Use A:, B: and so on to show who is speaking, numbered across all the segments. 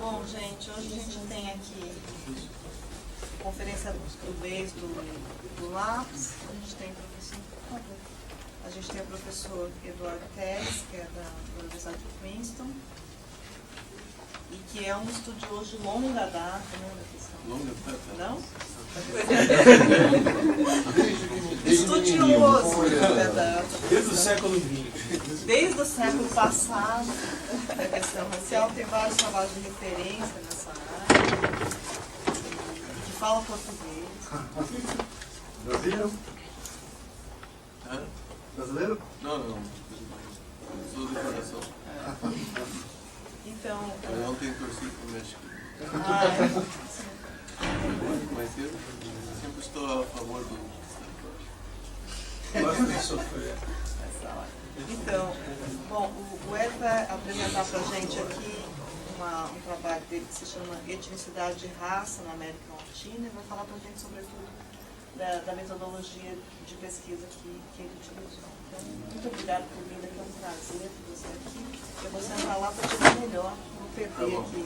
A: Bom, gente, hoje a gente tem aqui a conferência do mês do lápis. A gente tem o professor Eduardo Teles, que é da Universidade de Princeton, e que é um estudioso de longa data, né, da questão.
B: Longa data?
A: Não? Estudioso
B: desde o século XX.
A: Desde o século passado, a questão racial, tem vários trabalhos de referência nessa área, que fala português.
C: Brasileiro?
B: Hã?
C: Brasileiro?
B: Não. Sou de coração.
A: Então.
B: Eu não tenho torcido para o México. Mas eu sempre estou a favor do Estado. Gosto de sofrer.
A: Então, bom, o Ed vai apresentar para a gente aqui um trabalho dele que se chama Etnicidade de Raça na América Latina, e vai falar para a gente, sobretudo, da metodologia de pesquisa que ele utilizou. Então, muito obrigada por vir aqui, é um prazer ter você aqui. Eu vou sentar lá para te ver melhor, vou perder aqui.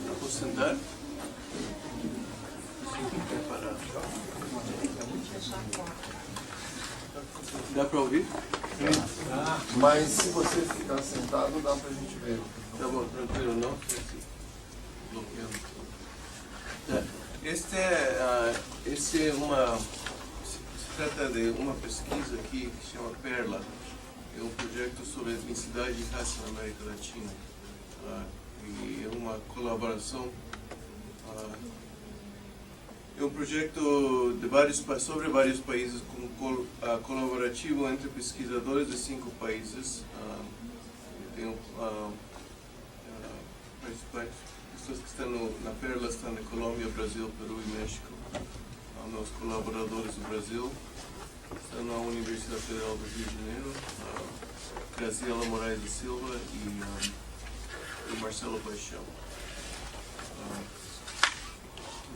B: Eu posso sentar? Preparar. Dá para ouvir?
C: Mas se você ficar sentado, dá pra gente ver.
B: Tá bom, tranquilo, não? Bloqueando. Este é uma... Se trata de uma pesquisa aqui que se chama Perla. É um projeto sobre etnicidade e raça na América Latina. E é uma colaboração. É um projeto sobre vários países, colaborativo entre pesquisadores de 5 países. Tenho participantes, pessoas que estão na Perla, estão na Colômbia, Brasil, Peru e México. Meus colaboradores do Brasil estão na Universidade Federal do Rio de Janeiro, Graziela Moraes da Silva e Marcelo Paixão.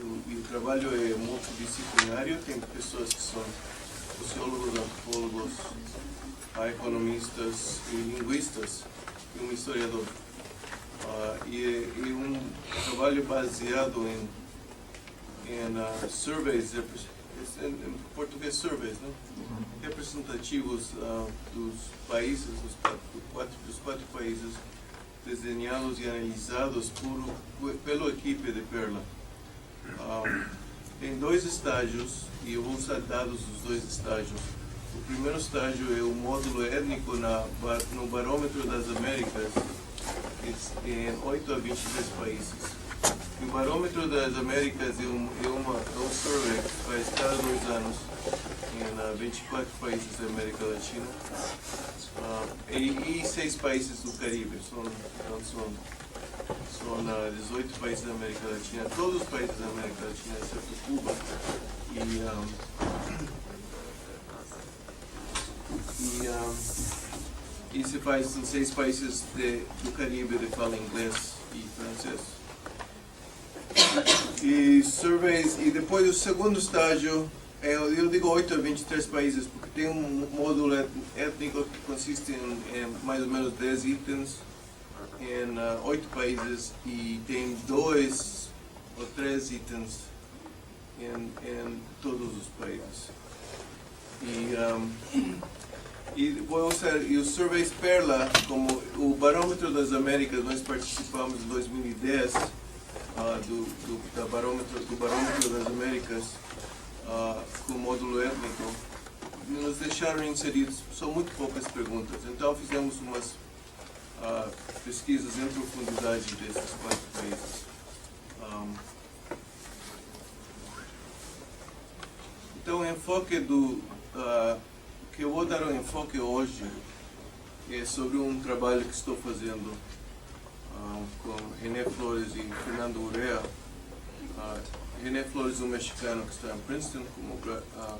B: E o trabalho é multidisciplinário, tem pessoas que são sociólogos, antropólogos, economistas e linguistas e um historiador. E um trabalho baseado em surveys, em português surveys, né? Representativos dos países, dos quatro países, desenhados e analisados pela equipe de Perla. Tem 2 estágios e eu vou usar dados dos 2 estágios. O primeiro estágio é o módulo étnico no Barômetro das Américas em 8 a 23 países. E o Barômetro das Américas é um survey que faz cada 2 anos em 24 países da América Latina e 6 países do Caribe. São 18 países da América Latina, todos os países da América Latina, exceto Cuba. E se faz em 6 países do Caribe de fala inglês e francês. E surveys, e depois o segundo estágio, eu digo 8 a 23 países, porque tem um módulo étnico que consiste em mais ou menos 10 itens, em 8 países, e tem 2 ou 3 itens em todos os países. E vou usar os surveys Perla, como o Barômetro das Américas. Nós participamos em 2010 do Barômetro das Américas com o módulo étnico. Nos deixaram inseridos, são muito poucas perguntas, então fizemos umas pesquisas em profundidade desses 4 países. Então, o enfoque que eu vou dar um enfoque hoje é sobre um trabalho que estou fazendo com René Flores e Fernando Urrea. René Flores é um mexicano que está em Princeton como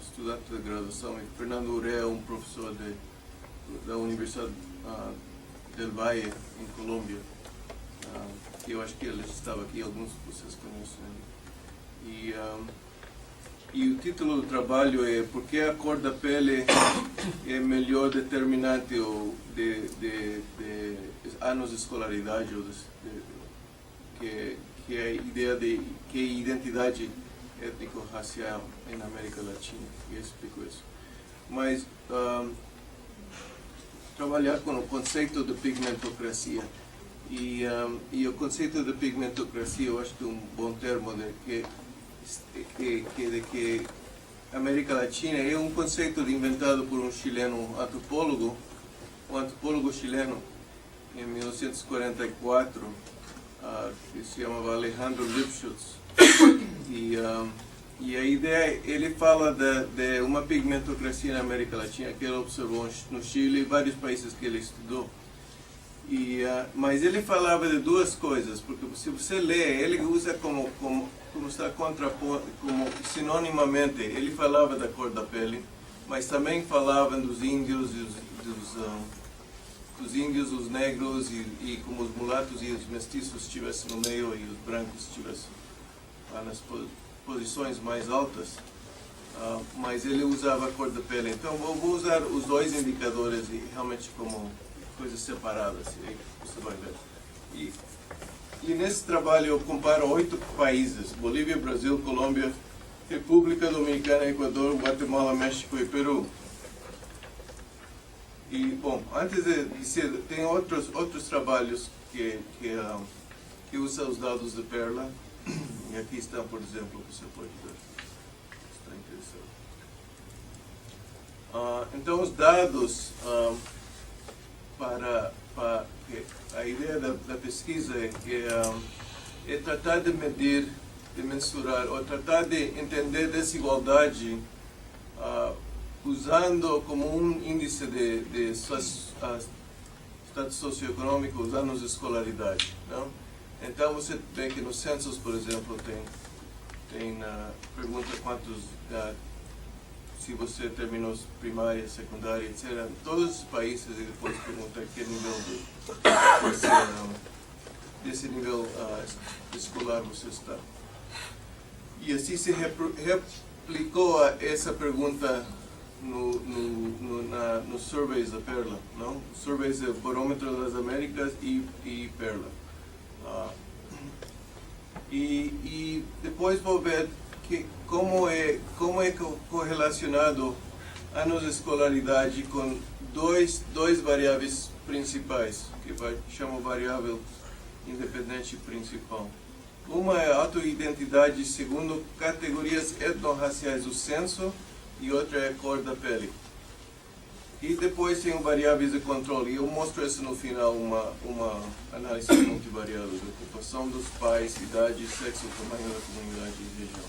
B: estudante de graduação, e Fernando Urrea é um professor da Universidade del Valle, em Colômbia, que eu acho que ele estava aqui, alguns de vocês conhecem. E o título do trabalho é Por que a cor da pele é melhor determinante de anos de escolaridade, ou que é a ideia de que é identidade étnico-racial na América Latina. E eu explico isso. Mas trabalhar com o conceito de pigmentocracia. E o conceito de pigmentocracia, eu acho que é um bom termo de que a América Latina é um conceito inventado por um antropólogo chileno, em 1944, que se chamava Alejandro Lipschutz. E a ideia, ele fala de uma pigmentocracia na América Latina que ele observou no Chile e vários países que ele estudou. Mas ele falava de duas coisas, porque se você lê, ele usa como está contrapondo, como sinonimamente, ele falava da cor da pele, mas também falava dos índios, os negros, e como os mulatos e os mestiços estivessem no meio e os brancos estivessem nas posições mais altas, mas ele usava a cor da pele. Então vou usar os dois indicadores e realmente como coisas separadas, e aí você vai ver. E nesse trabalho eu comparo 8 países: Bolívia, Brasil, Colômbia, República Dominicana, Equador, Guatemala, México e Peru. E, bom, antes de ser, tem outros trabalhos que usam os dados de Perla, e aqui está, por exemplo, você pode ver, está interessante. Então, os dados, a ideia da pesquisa é tratar de medir, de mensurar, ou tratar de entender desigualdade usando como um índice de status socioeconômico os anos de escolaridade, não? Então você vê que nos censos, por exemplo, pergunta quantos, se você terminou primária, secundária, etc. Em todos os países, e depois pergunta que nível desse nível escolar você está. E assim se replicou essa pergunta nos surveys da Perla, não? Surveys do Barômetro das Américas e Perla. E depois vou ver como é correlacionado anos de escolaridade com dois variáveis principais, que chamo variável independente principal. Uma é a autoidentidade segundo categorias etnorraciais do censo, e outra é a cor da pele. E depois tem variáveis de controle, e eu mostro isso no final, uma análise multivariada de ocupação dos pais, idade, sexo, tamanho da comunidade e região.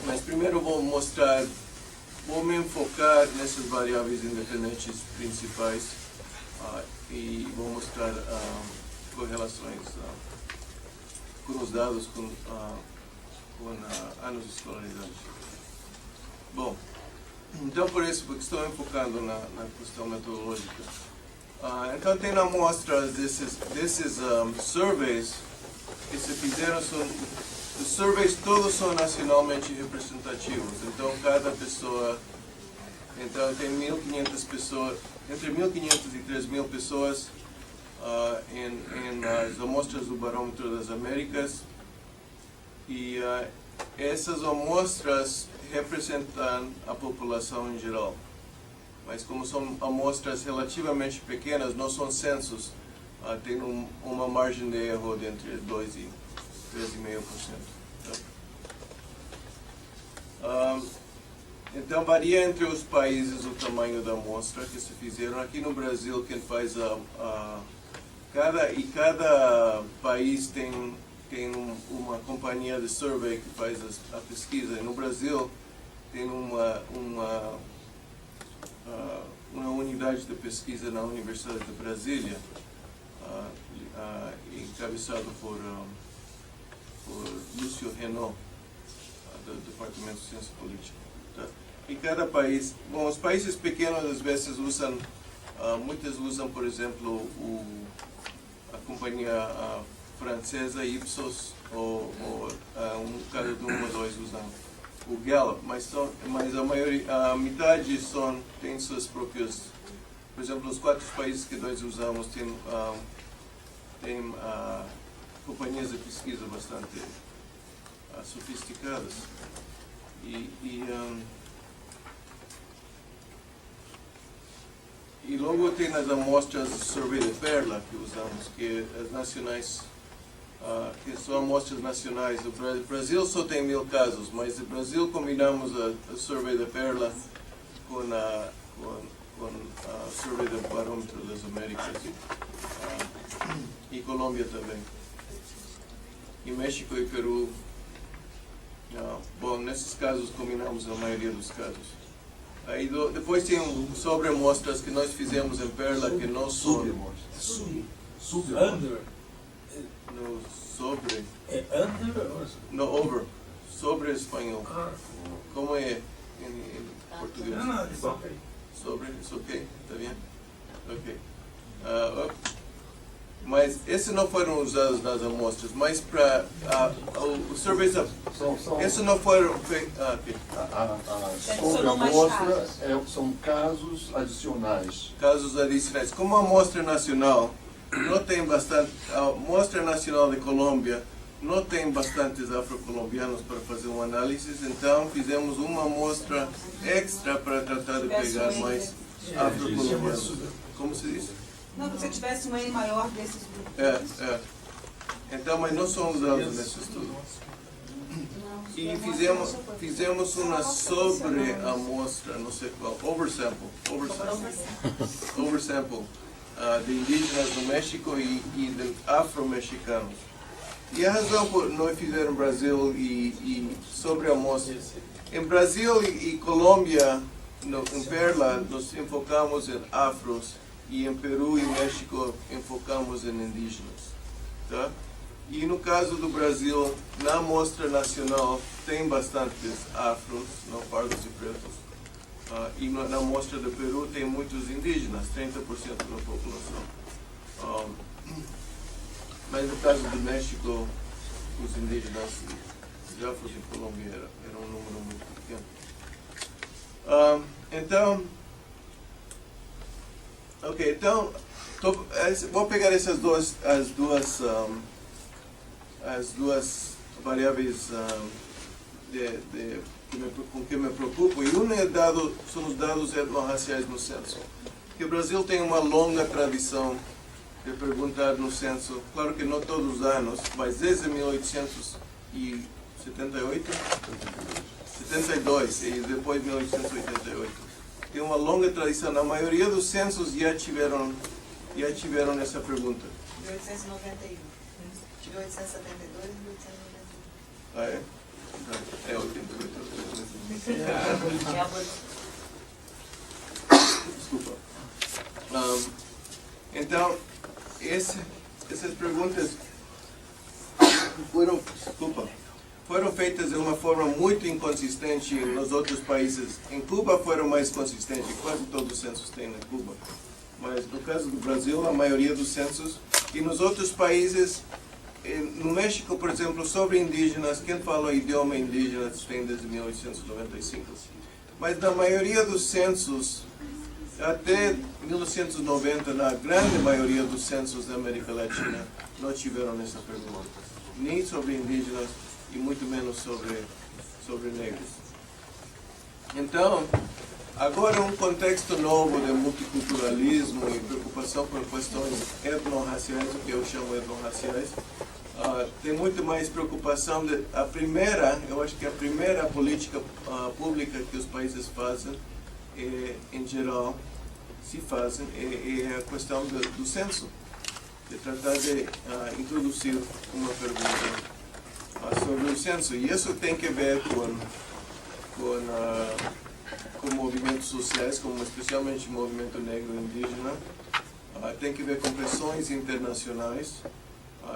B: Mas primeiro vou me enfocar nessas variáveis independentes principais, e vou mostrar correlações com os dados com anos de escolaridade. Bom, então por isso, porque estou enfocando na questão metodológica. Então tem amostras desses surveys que se fizeram, os surveys todos são nacionalmente representativos, então cada pessoa, então tem 1.500 pessoas, entre 1.500 e 3.000 pessoas nas amostras do Barômetro das Américas, e essas amostras representam a população em geral, mas como são amostras relativamente pequenas, não são censos, tem uma margem de erro de entre 2% e 3,5%. Então varia entre os países o tamanho da amostra que se fizeram. Aqui no Brasil, quem faz cada país tem uma companhia de survey que faz a pesquisa. E no Brasil tem uma unidade de pesquisa na Universidade de Brasília, encabeçado por Lúcio Renaud, do Departamento de Ciência Política. Tá? E cada país, bom, os países pequenos às vezes muitos usam, por exemplo, a companhia francesa Ipsos ou um bocado de uma ou dois usam o Gallup, mas a maioria, a metade tem suas próprias. Por exemplo, os 4 países que nós usamos tem companhias de pesquisa bastante sofisticadas. E logo tem as amostras do Survey de Perla que usamos, que as nacionais, que são amostras nacionais. O Brasil só tem 1000 casos, mas no Brasil combinamos a Survey de Perla com a Survey do Barômetro das Américas e Colômbia também. E México e Peru. Bom, nesses casos combinamos a maioria dos casos. Aí depois tem sobre amostras que nós fizemos em Perla que não são.
D: Under.
B: No sobre.
D: É under?
B: No over. Sobre espanhol.
D: Ah,
B: Como é em português?
D: não, it's okay.
B: Sobre, it's ok? Tá bem? Ok. Mas esses não foram usados nas amostras, mas para o survey, esses não foram feitos. Ok.
C: Sobre a amostra são casos adicionais.
B: Casos adicionais. Como a amostra nacional não tem bastante, a amostra nacional de Colômbia não tem bastantes afrocolombianos para fazer uma análise, então fizemos uma amostra extra para tratar de pegar mais afrocolombianos. Como se diz?
A: Não, se você tivesse um N maior desses grupos.
B: Então, mas não são usados nesse estudo. E fizemos uma sobre amostra, não sei qual, oversample de indígenas do México e de afro-mexicanos. E a razão por nós fizemos no Brasil e sobre amostras. Em Brasil e Colômbia, em Perla, nos enfocamos em afros. E em Peru e México enfocamos em indígenas, tá? E no caso do Brasil, na amostra nacional tem bastantes afros, não pardos e pretos. E na amostra do Peru tem muitos indígenas, 30% da população. Mas no caso do México, os indígenas e afros em Colômbia era um número muito pequeno. Então, vou pegar essas as duas variáveis com que me preocupo, e uma são os dados etnorraciais no censo. Que o Brasil tem uma longa tradição de perguntar no censo, claro que não todos os anos, mas desde 1878, 72 e depois 1888. Tem uma longa tradição. Na maioria dos censos já tiveram essa pergunta.
A: 1891. De 1872 e 1891.
B: Ah, é? É 88. Desculpa. Então, essas perguntas foram feitas de uma forma muito inconsistente nos outros países. Em Cuba foram mais consistentes, quase todos os censos têm em Cuba. Mas no caso do Brasil, a maioria dos censos. E nos outros países, no México, por exemplo, sobre indígenas, quem fala o idioma indígena tem desde 1895. Mas na maioria dos censos, até 1990, na grande maioria dos censos da América Latina, não tiveram essa pergunta. Nem sobre indígenas, e muito menos sobre negros. Então, agora um contexto novo de multiculturalismo e preocupação com questões etnorraciais, o que eu chamo etnorraciais, tem muito mais preocupação eu acho que a primeira política pública que os países fazem, em geral, é a questão do censo, de tratar de introduzir uma pergunta sobre o censo, e isso tem que ver com movimentos sociais, como especialmente o movimento negro indígena, tem que ver com pressões internacionais,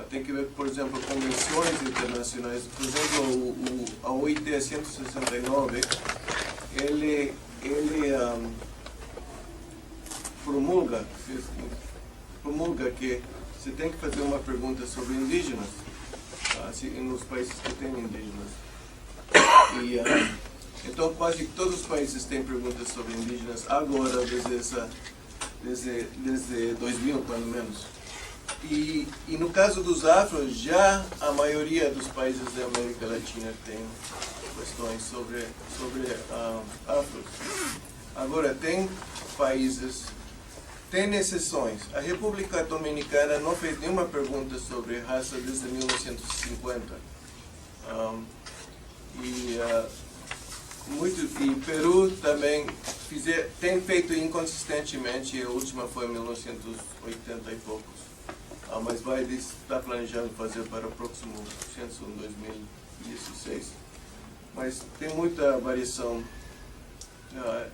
B: tem que ver, por exemplo, convenções internacionais. Por exemplo, a OIT 169, ele promulga que você tem que fazer uma pergunta sobre indígenas, nos países que têm indígenas. E, então, quase todos os países têm perguntas sobre indígenas agora, desde 2000, pelo menos. E no caso dos afros, já a maioria dos países da América Latina tem questões sobre afros. Agora, tem países, tem exceções. A República Dominicana não fez nenhuma pergunta sobre raça desde 1950. E Peru também tem feito inconsistentemente, a última foi em 1980 e poucos. Mas está planejando fazer para o próximo censo em 2016. Mas tem muita variação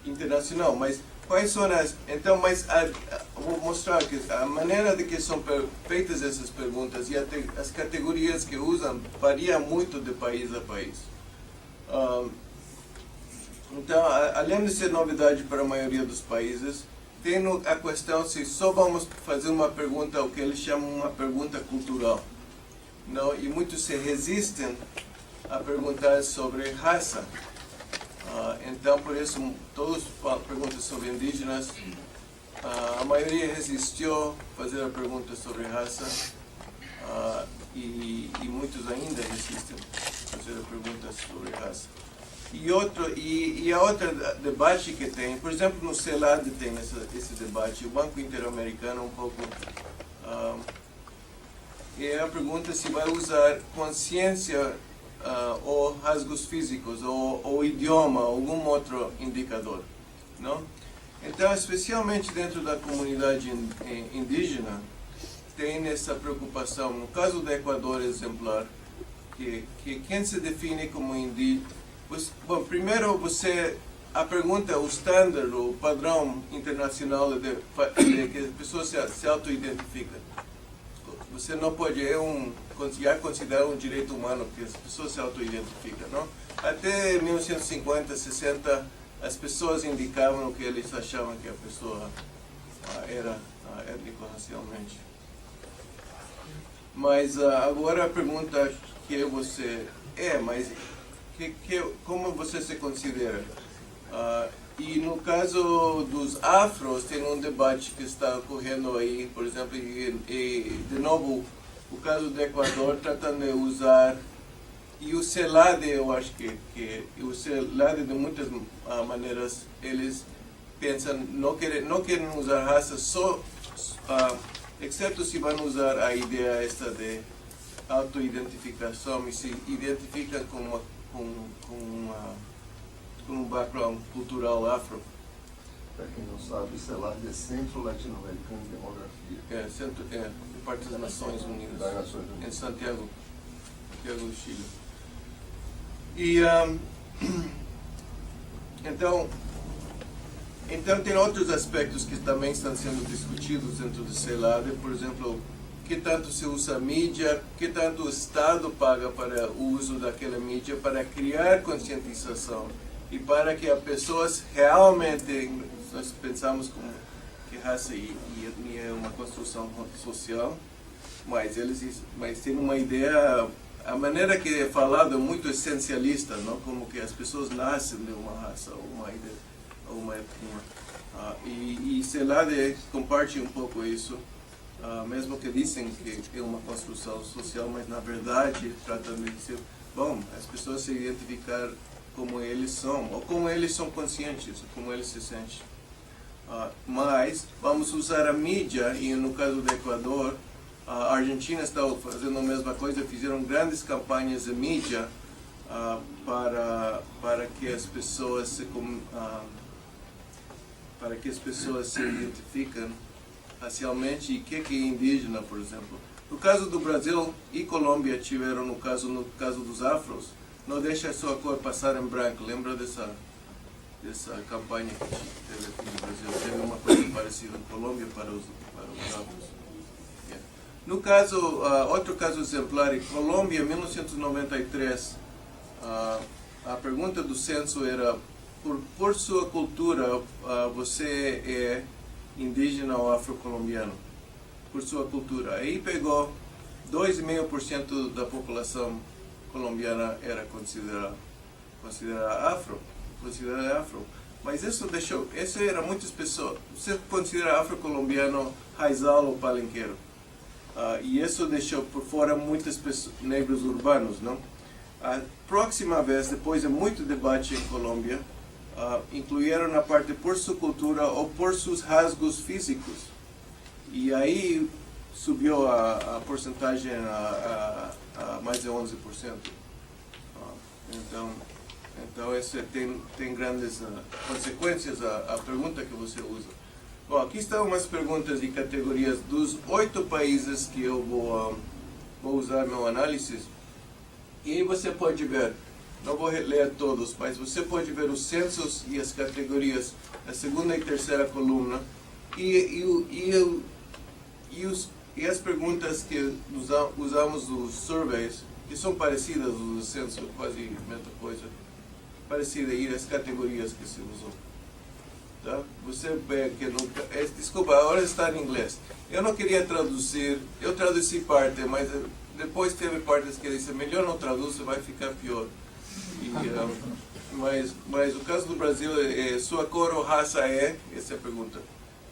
B: internacional. Mas quais são as... Então, vou mostrar que a maneira de que são feitas essas perguntas e as categorias que usam varia muito de país a país. Então, além de ser novidade para a maioria dos países, tem a questão se só vamos fazer uma pergunta, o que eles chamam uma pergunta cultural. Não? E muitos se resistem a perguntar sobre raça. Então, por isso, todas as perguntas sobre indígenas, a maioria resistiu a fazer a pergunta sobre raça, e muitos ainda resistem a fazer a pergunta sobre raça. E a outra debate que tem, por exemplo, no CELAD tem esse debate, o Banco Interamericano um pouco, é a pergunta se vai usar consciência ou rasgos físicos, ou idioma, algum outro indicador, não? Então, especialmente dentro da comunidade indígena, tem essa preocupação. No caso do Equador exemplar, que quem se define como indígena... Bom, primeiro a pergunta, o standard, o padrão internacional de que as pessoas se auto-identificam. Você não pode, já considerar um direito humano que as pessoas se auto-identificam, não? Até 1950, 60, as pessoas indicavam o que eles achavam que a pessoa era étnico-racialmente. Mas agora a pergunta que você mas como você se considera? E no caso dos afros, tem um debate que está ocorrendo aí, por exemplo, e de novo, o caso do Equador, tratando de usar, e o CELAD, eu acho que o CELAD, de muitas maneiras, eles pensam, não querem usar raça só, exceto se vão usar a ideia esta de auto-identificação e se identificam com um background cultural afro.
C: Para quem não sabe, o CELAD é Centro Latino-Americano de Demografia.
B: Parte das Nações Unidas, em Santiago do Chile. E então tem outros aspectos que também estão sendo discutidos dentro do CELAD, por exemplo, que tanto se usa a mídia, que tanto o Estado paga para o uso daquela mídia para criar conscientização e para que as pessoas realmente, nós pensamos como que raça e etnia é uma construção social, mas tem uma ideia, a maneira que é falado é muito essencialista, não? Como que as pessoas nascem de uma raça ou uma etnia. E CELAD compartilha um pouco isso. Mesmo que dizem que é uma construção social, mas na verdade tratam de dizer, bom, as pessoas se identificar como eles são, ou como eles são conscientes, como eles se sentem. Mas vamos usar a mídia, e no caso do Equador, a Argentina está fazendo a mesma coisa, fizeram grandes campanhas de mídia para que as pessoas se identifiquem racialmente e que é indígena, por exemplo. No caso do Brasil e Colômbia tiveram, no caso dos afros, não deixa a sua cor passar em branco. Lembra dessa campanha que teve aqui no Brasil? Teve uma coisa parecida em Colômbia para os afros. Yeah. No caso, outro caso exemplar, em Colômbia, em 1993, a pergunta do censo era, por sua cultura, você é indígena ou afro-colombiano? por sua cultura. Aí pegou 2,5% da população colombiana era considerada afro, mas isso era muitas pessoas. Você considera afro-colombiano raizal ou palenqueiro, e isso deixou por fora muitas pessoas, negros urbanos, não? A próxima vez, depois de muito debate em Colômbia, incluíram na parte por sua cultura ou por seus rasgos físicos, e aí subiu a porcentagem a mais de 11%. Então isso tem grandes consequências a pergunta que você usa. Bom, aqui estão umas perguntas e categorias dos 8 países que eu vou usar meu análise. E aí você pode ver, não vou ler todos, mas você pode ver os censos e as categorias na segunda e terceira coluna e as perguntas que usamos os surveys, que são parecidas os censos, quase a mesma coisa, parecida, e as categorias que se usam. Tá? Você vê que desculpa, agora está em inglês. Eu não queria traduzir, eu traduzi parte, mas depois teve partes que disse melhor não traduz, vai ficar pior. Mas o caso do Brasil é sua cor ou raça é, essa é a pergunta.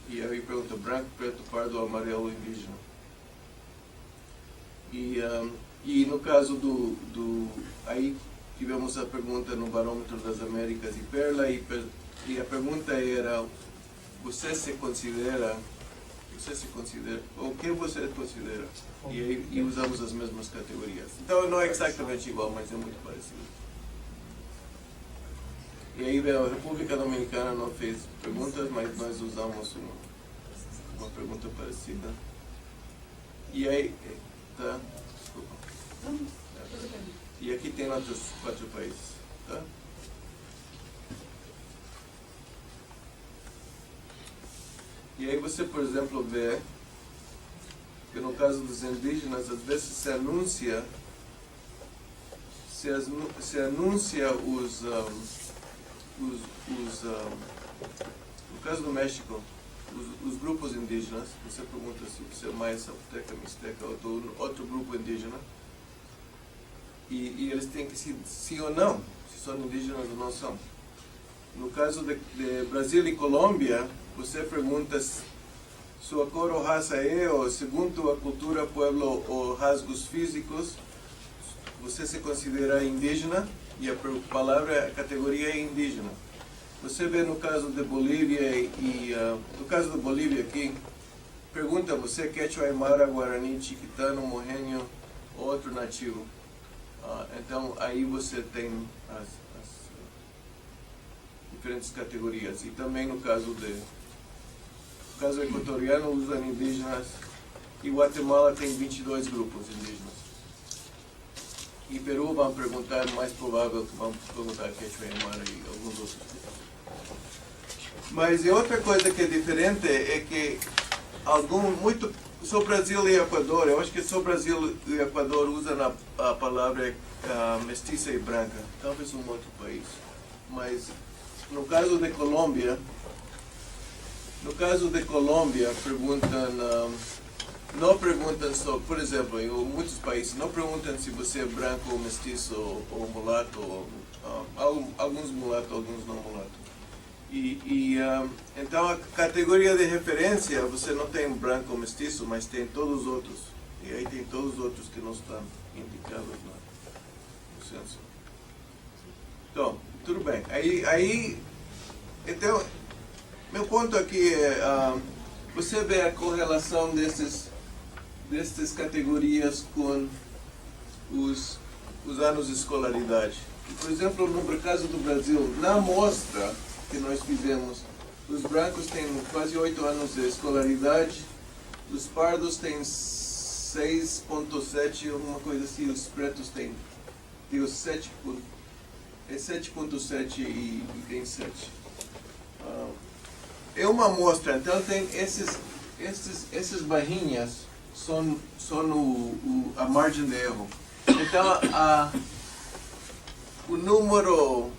B: E aí pergunta branco, preto, pardo, amarelo, indígena. E no caso aí tivemos a pergunta no Barômetro das Américas e Perla, e a pergunta era, você se considera, o que você considera? E usamos as mesmas categorias. Então não é exatamente igual, mas é muito parecido. E aí a República Dominicana não fez perguntas, mas nós usamos uma pergunta parecida. E aí, tá? Desculpa. E aqui tem outros 4 países, tá? E aí você, por exemplo, vê que no caso dos indígenas, às vezes se anuncia no caso do México, os grupos indígenas, você pergunta se você é mais zapoteca, mixteca ou outro grupo indígena, e eles têm que dizer sim ou não, se são indígenas ou não são. No caso de Brasil e Colômbia, você pergunta sua cor ou raça é, ou segundo a cultura, pueblo ou rasgos físicos, você se considera indígena, e a categoria é indígena. Você vê no caso de Bolívia no caso da Bolívia aqui, pergunta você quechua, aymara, guarani, chiquitano, morênio ou outro nativo. Então aí você tem as diferentes categorias. E também no caso equatoriano usam indígenas, e Guatemala tem 22 grupos indígenas. E Peru vão perguntar, mais provável que vão perguntar quechua, aymara e alguns outros grupos. Mas outra coisa que é diferente é que só Brasil e Equador, eu acho que só Brasil e Equador usam a palavra mestiça e branca, talvez um outro país. Mas no caso de Colômbia, não perguntam só, por exemplo, em muitos países, não perguntam se você é branco ou mestiço ou mulato, alguns mulato, alguns não mulato. Então a categoria de referência, você não tem branco ou mestiço, mas tem todos os outros. E aí tem todos os outros que não estão indicados no censo. Então, tudo bem. Então, meu ponto aqui é, você vê a correlação destas categorias com os anos de escolaridade. Por exemplo, no caso do Brasil, na amostra que nós fizemos, os brancos têm quase 8 anos de escolaridade, os pardos têm 6,7, alguma coisa assim, os pretos têm 7,7 e tem 7. É uma amostra, então tem essas barrinhas são a margem de erro. Então o número,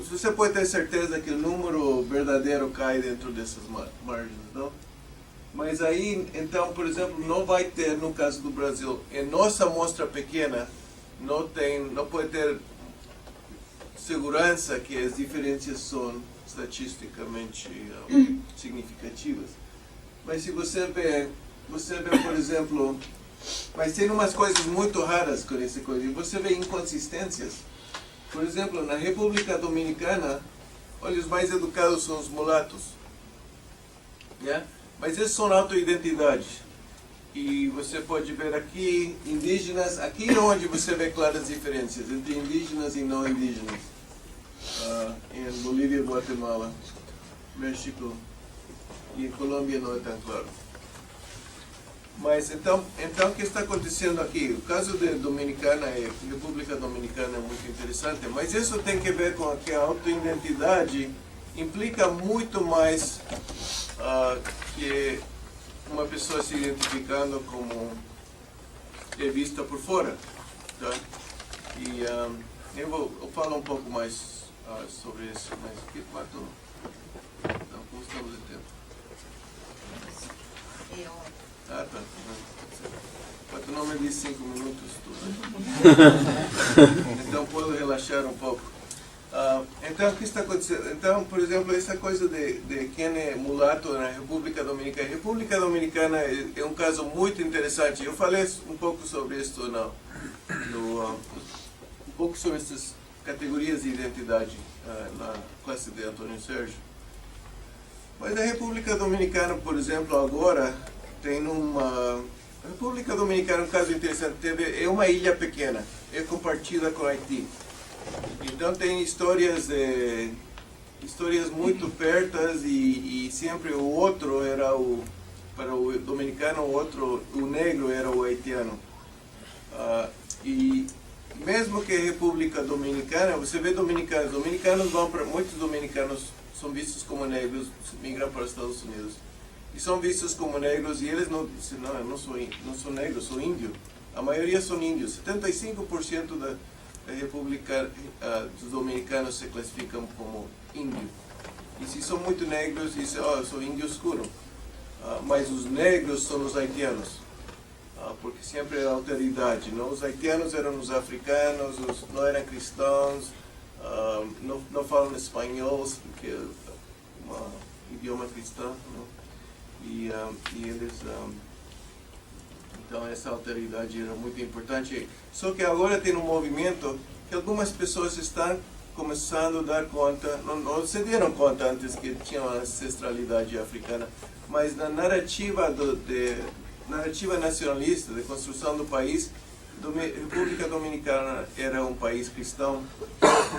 B: você pode ter certeza que o número verdadeiro cai dentro dessas margens, não? Mas aí, então, por exemplo, não vai ter, no caso do Brasil, em nossa amostra pequena, não pode ter segurança que as diferenças são estatisticamente significativas. Mas se você vê, por exemplo, mas tem umas coisas muito raras com essa coisa, e você vê inconsistências. Por exemplo, na República Dominicana, olha, os mais educados são os mulatos. Yeah? Mas eles são autoidentidade. E você pode ver aqui, indígenas, aqui é onde você vê claras diferenças entre indígenas e não indígenas. Em Bolívia, Guatemala, México e em Colômbia não é tão claro. Mas então o que está acontecendo aqui? O caso de Dominicana, República Dominicana é muito interessante, mas isso tem que ver com que a autoidentidade implica muito mais que uma pessoa se identificando como é vista por fora. Tá? E eu falo um pouco mais sobre isso, mas como estamos de tempo? Tá. Quanto não me diz 5 minutos, então posso relaxar um pouco. Então, o que está acontecendo? Então, por exemplo, essa coisa de quem é mulato na República Dominicana. A República Dominicana é um caso muito interessante. Eu falei um pouco sobre isso, um pouco sobre essas categorias de identidade na classe de Antônio Sérgio. Mas a República Dominicana, por exemplo, agora tem a República Dominicana é um caso interessante. É uma ilha pequena, é compartilhada com o Haiti. Então tem histórias muito pertas e sempre o outro era para o dominicano, o negro era o haitiano. E mesmo que a República Dominicana, você vê muitos dominicanos são vistos como negros, migram para os Estados Unidos. E são vistos como negros e eles não são negros, são índios. A maioria são índios. 75% da República dos dominicanos se classificam como índio. E se são muito negros, dizem, sou índio escuro. Mas os negros são os haitianos, porque sempre era alteridade. Não? Os haitianos eram os africanos, não eram cristãos, não falam espanhol, porque é um idioma cristão. Não? E eles... Então essa alteridade era muito importante. Só que agora tem um movimento que algumas pessoas estão começando a dar conta, não se deram conta antes que tinha uma ancestralidade africana, mas na narrativa nacionalista de construção do país, a República Dominicana era um país cristão,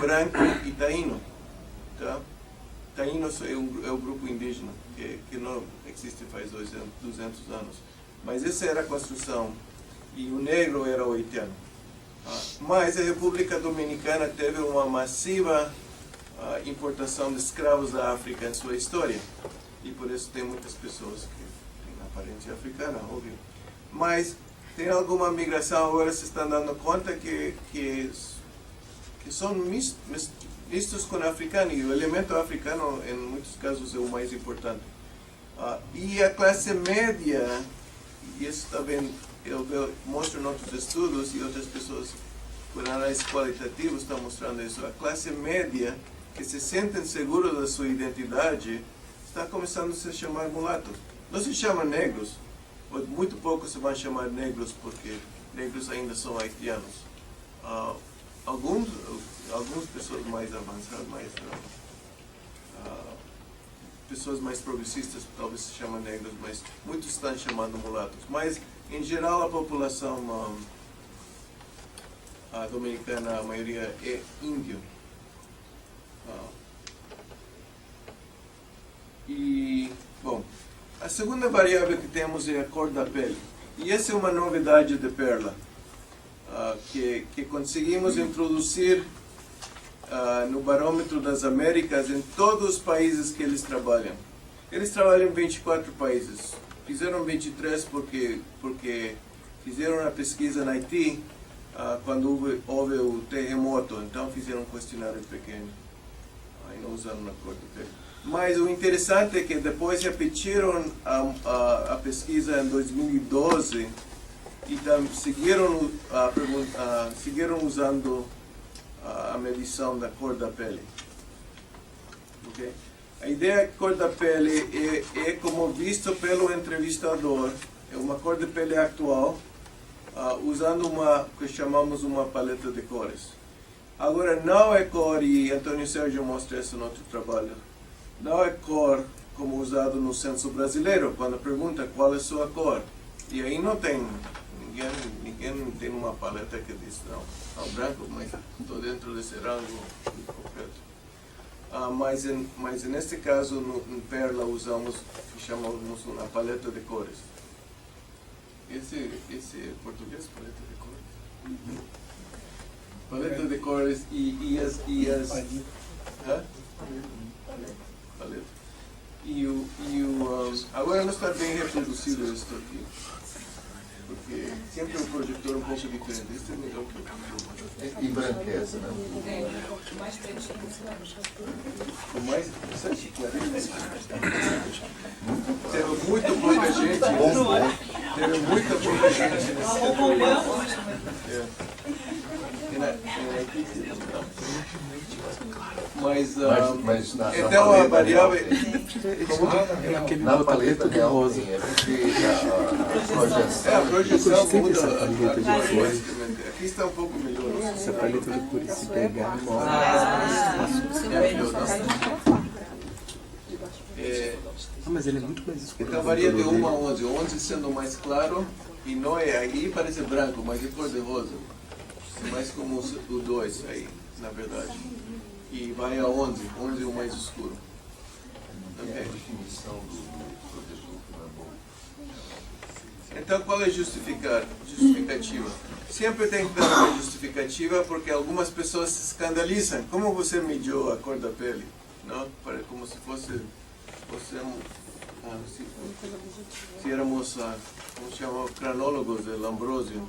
B: branco e taíno. Tá? Taíno é o grupo indígena, que não existe faz 200 anos. Mas essa era a construção, e o negro era o haitiano. Mas a República Dominicana teve uma massiva importação de escravos da África em sua história. E por isso tem muitas pessoas que têm aparência africana, óbvio. Mas tem alguma migração, agora se estão dando conta que são mistos com africano, e o elemento africano, em muitos casos, é o mais importante. E a classe média, e isso também eu mostro em outros estudos, e outras pessoas por análise qualitativa estão mostrando isso, a classe média, que se sentem seguros da sua identidade, está começando a se chamar mulatos. Não se chama negros, muito pouco se vão chamar negros, porque negros ainda são haitianos. Algumas pessoas mais avançadas, pessoas mais progressistas talvez se chamam negros, mas muitos estão chamando mulatos. Mas, em geral, a população dominicana, a maioria é índio. E, bom, a segunda variável que temos é a cor da pele. E essa é uma novidade de Perla, que conseguimos introduzir no Barômetro das Américas em todos os países que eles trabalham. Eles trabalham em 24 países. Fizeram 23 porque fizeram uma pesquisa na Haiti quando houve o terremoto. Então fizeram um questionário pequeno. Aí não usaram a cor do pele. Mas o interessante é que depois repetiram a pesquisa em 2012 e seguiram usando a medição da cor da pele. Okay? A ideia é que a cor da pele é como visto pelo entrevistador, é uma cor de pele atual, usando uma que chamamos uma paleta de cores. Agora, não é cor, e Antônio Sérgio mostra isso no outro trabalho, não é cor como usado no censo brasileiro, quando pergunta qual é a sua cor. E aí não tem, ninguém tem uma paleta que diz, não, branco, mas estou dentro desse rango concreto. Mas neste caso, em Perla, usamos o que chamamos uma paleta de cores. Esse é português, paleta de cores? Paleta de cores e as paleta. Agora não está bem reproduzido isso aqui, porque sempre o projetor um pouco diferente. Este é melhor que o
C: E branqueza, né?
D: Mais pretinho.
B: com mais 140. Teve muito pouca gente. Teve muita pouca gente nesse Mas então a variável
C: na paleta de rosa é porque a projeção
B: muda. Aqui está um pouco melhor.
E: Essa paleta de cores se pegar, mas ele é muito mais escuro.
B: Então varia de 1 a 11. 11 sendo mais claro, e não é aí, parece branco, mas é cor de rosa. É mais como o 2 aí, na verdade. E vai a 11. 11 é o mais escuro. Okay. Então qual é a justificativa? Sempre tem que dar uma justificativa, porque algumas pessoas se escandalizam. Como você mediu a cor da pele? Não? Como se fosse... se éramos, como se chama, cranólogos de Lambrosio.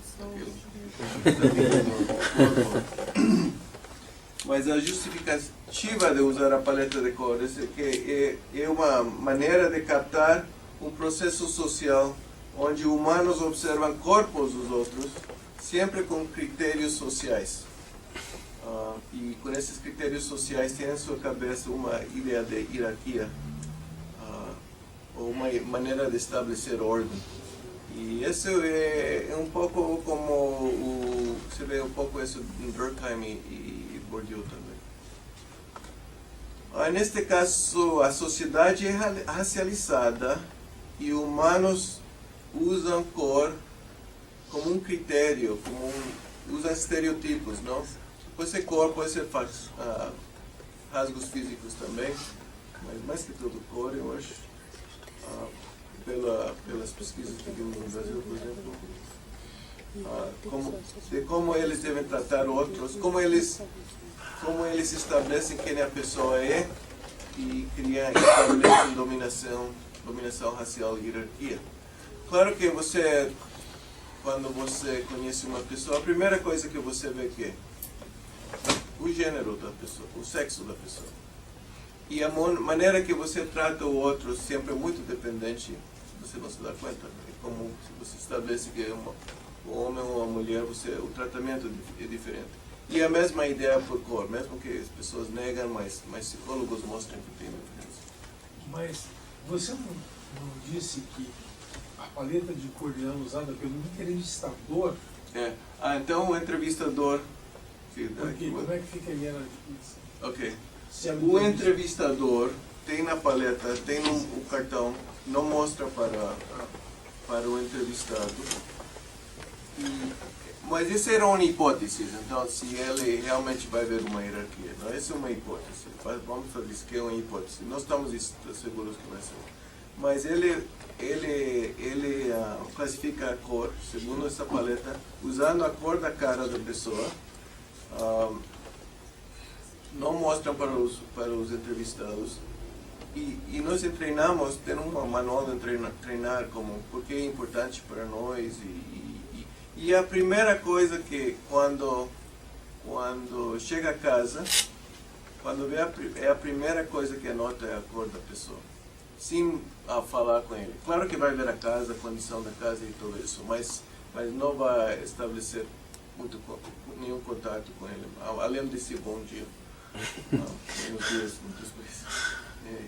B: Mas a justificativa de usar a paleta de cores é que é uma maneira de captar um processo social onde humanos observam corpos dos outros, sempre com critérios sociais. E com esses critérios sociais tem em sua cabeça uma ideia de hierarquia, ou uma maneira de estabelecer ordem. E isso é um pouco como você vê um pouco isso em Durkheim e Bourdieu também. Neste caso, a sociedade é racializada e humanos usam cor como um critério, usam estereotipos, não? Pode ser cor, pode ser rasgos físicos também, mas mais que tudo cor, eu acho. Pelas pesquisas que vimos no Brasil, por exemplo, de como eles devem tratar outros, como eles estabelecem quem a pessoa é e estabelecem dominação racial e hierarquia. Claro que quando você conhece uma pessoa, a primeira coisa que você vê que é o gênero da pessoa, o sexo da pessoa. E a maneira que você trata o outro sempre é muito dependente, você não se dá conta. É como se você estabelece que um homem ou uma mulher, o tratamento é diferente. E a mesma ideia por cor, mesmo que as pessoas negam, mas psicólogos mostram que tem diferença.
F: Mas você não disse que a paleta de cor é usada pelo entrevistador?
B: Então o entrevistador...
F: Como é que fica aí na definição?
B: Ok. O entrevistador tem na paleta, tem o cartão, não mostra para o entrevistado. Mas isso era uma hipótese, então se ele realmente vai ver uma hierarquia. Não, essa é uma hipótese. Vamos fazer isso que é uma hipótese. Não estamos seguros que vai ser. Mas ele classifica a cor, segundo essa paleta, usando a cor da cara da pessoa. Não mostram para os entrevistados. E nós treinamos, tem um manual de treinar como porque é importante para nós. E a primeira coisa que quando chega a casa, quando vê é a primeira coisa que anota é a cor da pessoa, sem falar com ele. Claro que vai ver a casa, a condição da casa e tudo isso, mas não vai estabelecer nenhum contato com ele, além desse bom dia. Muitas vezes.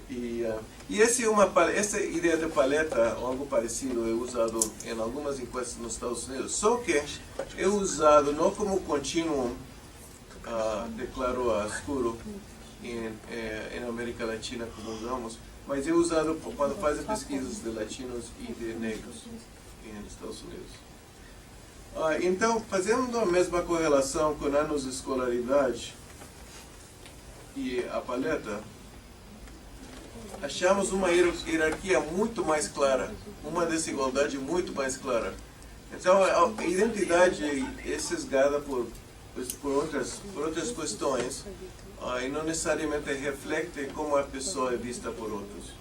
B: E essa ideia de paleta, algo parecido, é usado em algumas enquetes nos Estados Unidos, só que é usado não como contínuo de claro a escuro em América Latina, como usamos, mas é usado quando fazem pesquisas de latinos e de negros nos Estados Unidos. Então, fazendo a mesma correlação com anos de escolaridade e a paleta, achamos uma hierarquia muito mais clara, uma desigualdade muito mais clara. Então, a identidade é sesgada por outras questões e não necessariamente reflete como a pessoa é vista por outros,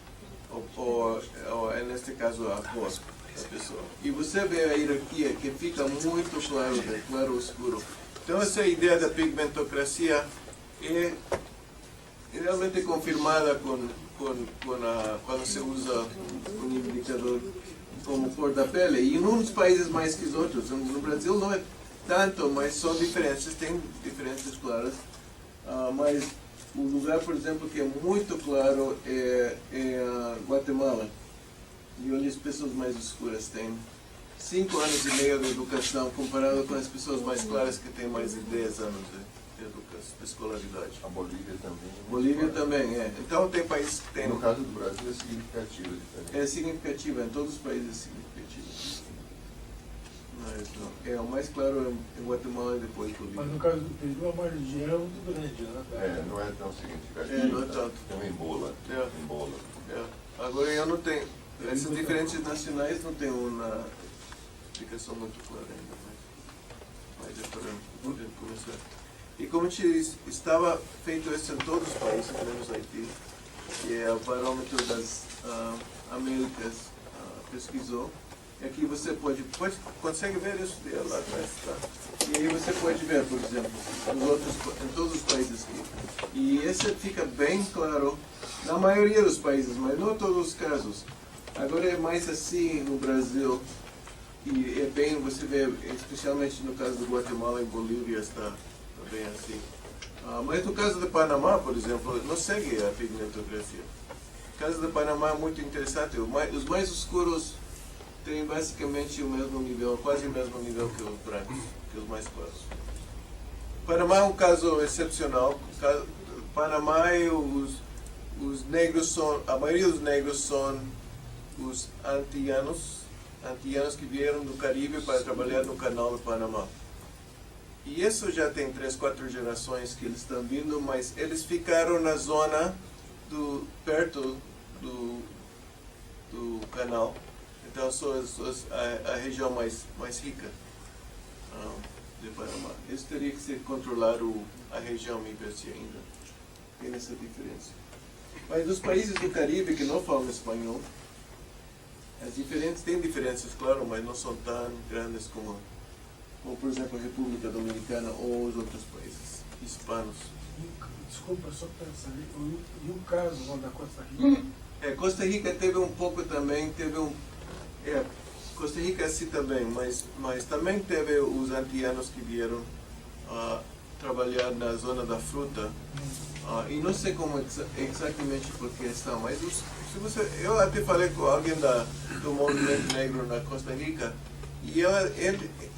B: ou neste caso, a cor da pessoa. E você vê a hierarquia que fica muito claro, de claro ou escuro. Então, essa ideia da pigmentocracia é realmente confirmada quando se usa um indicador como cor da pele. E em uns países mais que os outros. No Brasil não é tanto, mas são diferenças, tem diferenças claras. Mas o lugar, por exemplo, que é muito claro é Guatemala. E onde as pessoas mais escuras têm 5 anos e meio de educação, comparado com as pessoas mais claras que têm mais de 10 anos de educação, de escolaridade.
C: A Bolívia também.
B: Bolívia também, é. Então tem países que tem...
C: No caso do Brasil é significativa a diferença.
B: É significativa, em todos os países é significativa. Mas não. O mais claro é Guatemala e depois Bolívia.
F: Mas no caso do Peru, a margem de erro é muito grande, né?
C: Não é tão significativa.
B: Não é tanto.
C: Tem um embola.
B: Agora eu não tenho... Essas diferenças nacionais não tem uma explicação muito clara ainda, mas é para poder começar. E como te disse, estava feito isso em todos os países, menos Haiti, que é o parâmetro das Américas, pesquisou. E aqui você consegue ver isso lá atrás, tá? E aí você pode ver, por exemplo, em todos os países aqui. E esse fica bem claro na maioria dos países, mas não em todos os casos. Agora é mais assim no Brasil, e é bem, você vê, especialmente no caso do Guatemala e Bolívia, está bem assim. Mas no caso do Panamá, por exemplo, não segue a pigmentocracia. No caso do Panamá é muito interessante, os mais escuros têm basicamente o mesmo nível, quase o mesmo nível que os brancos, que os mais claros. Panamá é um caso excepcional. Panamá e os negros são, a maioria dos negros são os antillanos que vieram do Caribe para trabalhar no canal do Panamá. E isso já tem 3, 4 gerações que eles estão vindo, mas eles ficaram na zona perto do canal. Então são a região mais rica de Panamá. Isso teria que ser controlar a região migrante ainda. Tem essa diferença. Mas nos países do Caribe que não falam espanhol, tem diferenças, claro, mas não são tão grandes como por exemplo, a República Dominicana ou os outros países hispanos.
F: Desculpa, só pensar, e o caso lá da Costa Rica?
B: Costa Rica teve um pouco também, Costa Rica assim também, mas também teve os antillanos que vieram trabalhar na zona da fruta. E não sei como exatamente por que estão, mas eu até falei com alguém do movimento negro na Costa Rica, e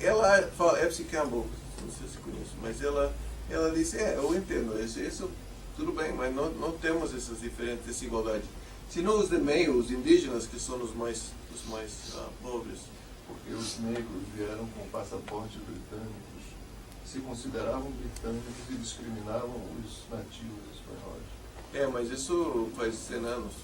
B: ela fala, Epsi Campbell, não sei se conhece, mas ela disse, eu entendo, isso tudo bem, mas não temos essas diferentes desigualdades. Senão os de meio, os indígenas, que são os mais pobres.
C: Porque os negros vieram com passaporte britânicos, se consideravam britânicos e discriminavam os nativos espanhóis.
B: Mas isso faz 100 anos.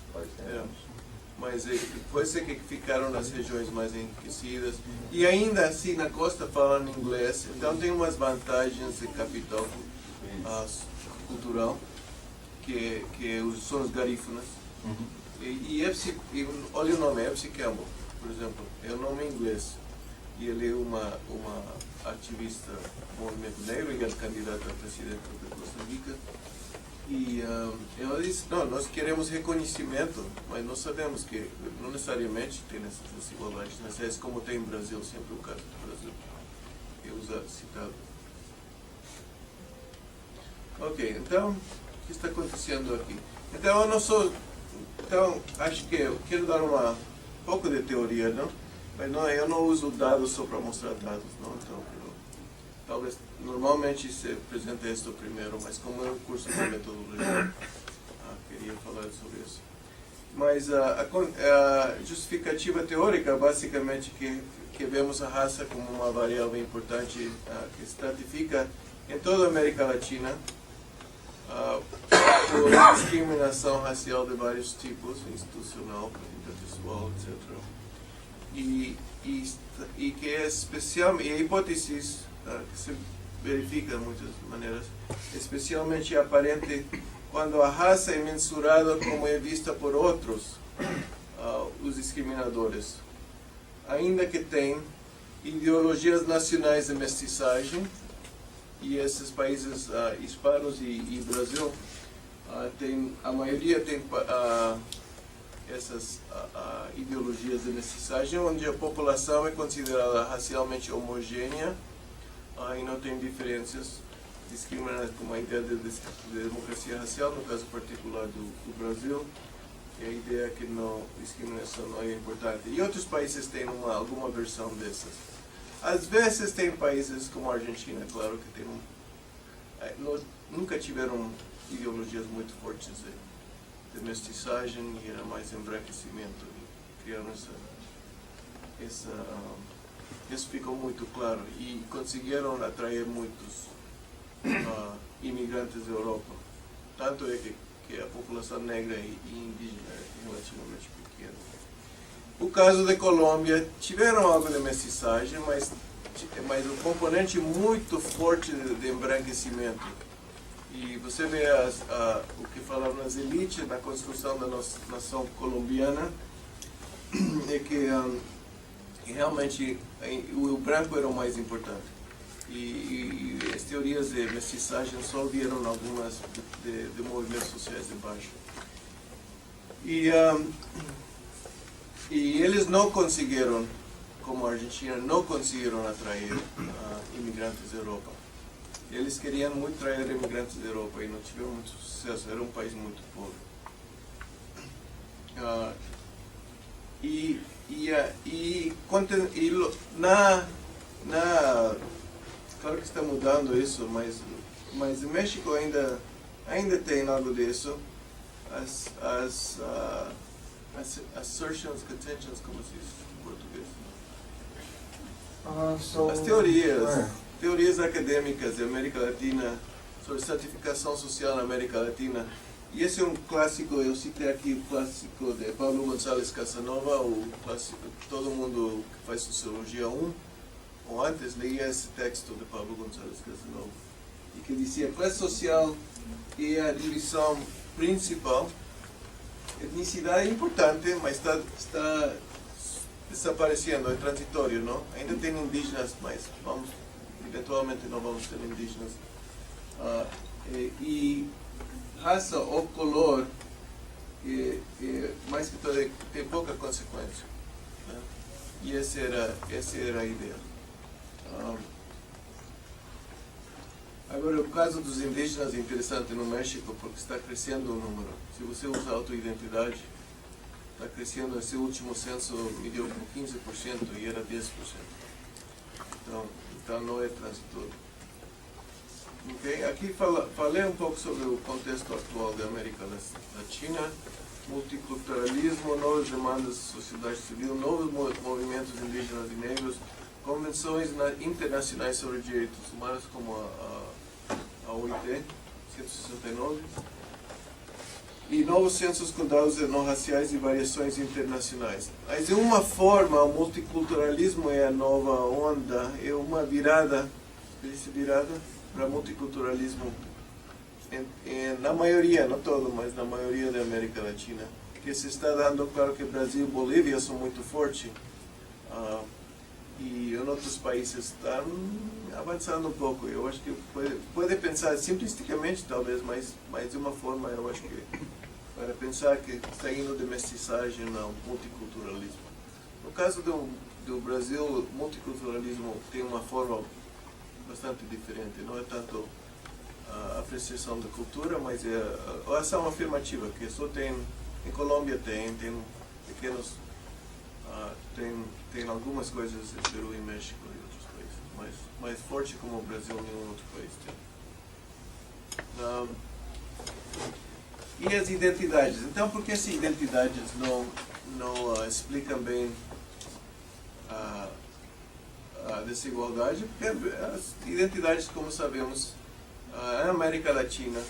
B: Mas pode ser que ficaram nas regiões mais enriquecidas. E ainda assim, na costa falam inglês. Então tem umas vantagens de capital cultural, que são os garífunas. E olha o nome, Epsi Campbell, por exemplo, é um nome em inglês. E ele é uma ativista do movimento negro e é candidata a presidente da Costa Rica. E ela disse, não, nós queremos reconhecimento, mas nós sabemos que não necessariamente tem essas desigualdades, mas é como tem no Brasil, sempre o caso do Brasil, que é citado. Ok, então, o que está acontecendo aqui? Então, eu não sou... Então, acho que eu quero dar um pouco de teoria, não? Mas não, eu não uso dados só para mostrar dados, não? Então, talvez, normalmente se apresenta isso primeiro, mas como é um curso de metodologia, queria falar sobre isso. Mas a justificativa teórica, basicamente, que vemos a raça como uma variável importante que estratifica em toda a América Latina, por discriminação racial de vários tipos, institucional, interpessoal, etc. E que é especial, e a hipótese que se verifica de muitas maneiras, especialmente aparente quando a raça é mensurada como é vista por outros, os discriminadores. Ainda que tem ideologias nacionais de mestiçagem, e esses países hispanos e Brasil, a maioria tem essas ideologias de mestiçagem, onde a população é considerada racialmente homogênea e não tem diferenças discriminadas como a ideia de democracia racial, no caso particular do Brasil, e a ideia que discriminação não é importante. E outros países têm alguma versão dessas. Às vezes tem países como a Argentina, claro, que nunca tiveram ideologias muito fortes de mestiçagem e era mais embranquecimento. E criaram isso ficou muito claro e conseguiram atrair muitos imigrantes da Europa. Tanto é que a população negra e indígena é relativamente pequena. O caso da Colômbia, tiveram algo de mestiçagem, mas um componente muito forte de embranquecimento. E você vê o que falaram as elites na construção da nossa nação colombiana, é que realmente o branco era o mais importante. E as teorias de mestiçagem só vieram algumas de movimentos sociais de baixo. E eles não conseguiram, como a Argentina, não conseguiram atrair imigrantes da Europa. Eles queriam muito atrair imigrantes da Europa e não tiveram muito sucesso, era um país muito pobre. Claro que está mudando isso, mas no México ainda tem algo disso. As assertions, contentions, como se diz em português? As teorias acadêmicas da América Latina sobre stratificação social na América Latina. E esse é um clássico, eu citei aqui o clássico de Pablo González Casanova, o clássico, todo mundo que faz Sociologia 1, ou antes lia esse texto de Pablo González Casanova, e que dizia: classe social é a divisão principal. Etnicidade é importante, mas está desaparecendo, é transitório, não? Ainda tem indígenas, mas eventualmente não vamos ter indígenas. E raça ou color, mais que tudo, tem pouca consequência, né? E essa era a ideia. Agora, o caso dos indígenas é interessante no México, porque está crescendo o número. Se você usa autoidentidade, está crescendo. Esse último censo mediu por 15% e era 10%. Então não é transitório. Okay? Aqui falei um pouco sobre o contexto atual da América Latina, multiculturalismo, novas demandas da sociedade civil, novos movimentos indígenas e negros, convenções internacionais sobre direitos humanos, como a OIT, 169, e novos censos com dados não raciais e variações internacionais. Mas de uma forma, o multiculturalismo é a nova onda, é uma virada para multiculturalismo na maioria, não todo, mas na maioria da América Latina, que se está dando. Claro que Brasil e Bolívia são muito fortes, e eu não outros países estão avançando um pouco. Eu acho que pode pensar simplisticamente, talvez, mas de uma forma, eu acho que para pensar que está indo de mestiçagem ao multiculturalismo. No caso do Brasil, o multiculturalismo tem uma forma bastante diferente. Não é tanto a apreciação da cultura, mas é a ação afirmativa, que só tem, em Colômbia tem pequenos, tem algumas coisas em Peru e México e outros países, mas mais forte como o Brasil, nenhum outro país tem. E as identidades. Então, por que essas identidades não explicam bem a desigualdade? Porque as identidades, como sabemos, na América Latina,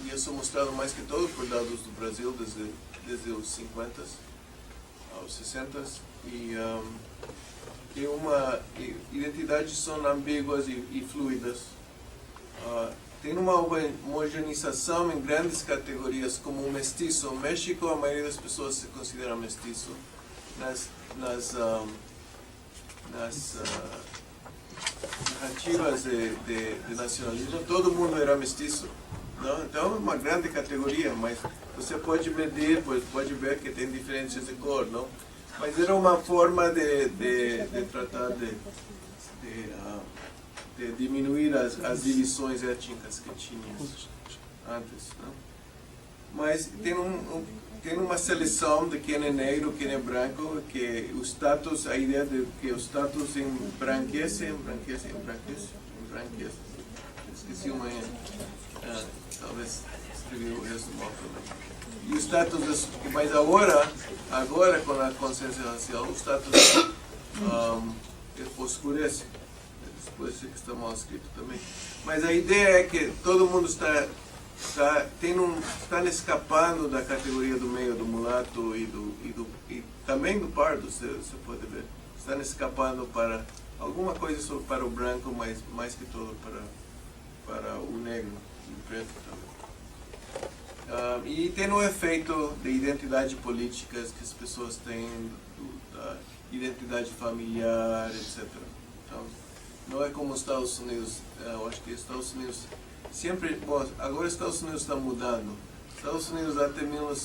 B: e isso é mostrado mais que todo por dados do Brasil desde os 50 aos 60, e identidades são ambíguas e fluidas. Tem uma homogeneização em grandes categorias, como o mestiço. No México, a maioria das pessoas se considera mestiço. Nas narrativas de nacionalismo, todo mundo era mestiço. Não? Então, é uma grande categoria, mas você pode medir, pode ver que tem diferenças de cor, não? Mas era uma forma de tratar de diminuir as divisões étnicas que tínhamos antes, não? Mas tem uma seleção de quem é negro, quem é branco, que o status, a ideia de que o status embranquece, esqueci uma, talvez escrevi o resto mal também. E o status, mas agora com a consciência racial, o status oscurece. Depois que está mal escrito também. Mas a ideia é que todo mundo está escapando da categoria do meio, do mulato e também do pardo, você pode ver. Estão escapando para alguma coisa para o branco, mas mais que todo para o negro e o preto também. E tem um efeito de identidade políticas que as pessoas têm, da identidade familiar, etc. Então, não é como os Estados Unidos. Eu acho que os Estados Unidos sempre, bom, agora os Estados Unidos está mudando. Os Estados Unidos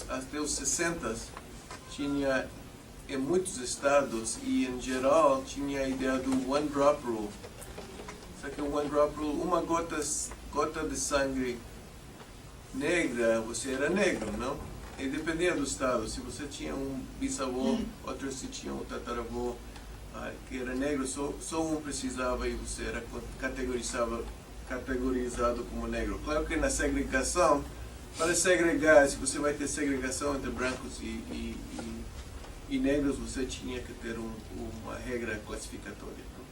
B: até os 60 tinha em muitos estados e em geral tinha a ideia do one drop rule. Só que o one drop rule, uma gota de sangue negra, você era negro, não? E dependia do estado. Se você tinha um bisavô, outro se tinha um tataravô que era negro, só um precisava e você era categorizado como negro. Claro que na segregação, para segregar, se você vai ter segregação entre brancos e negros, você tinha que ter uma regra classificatória. Não?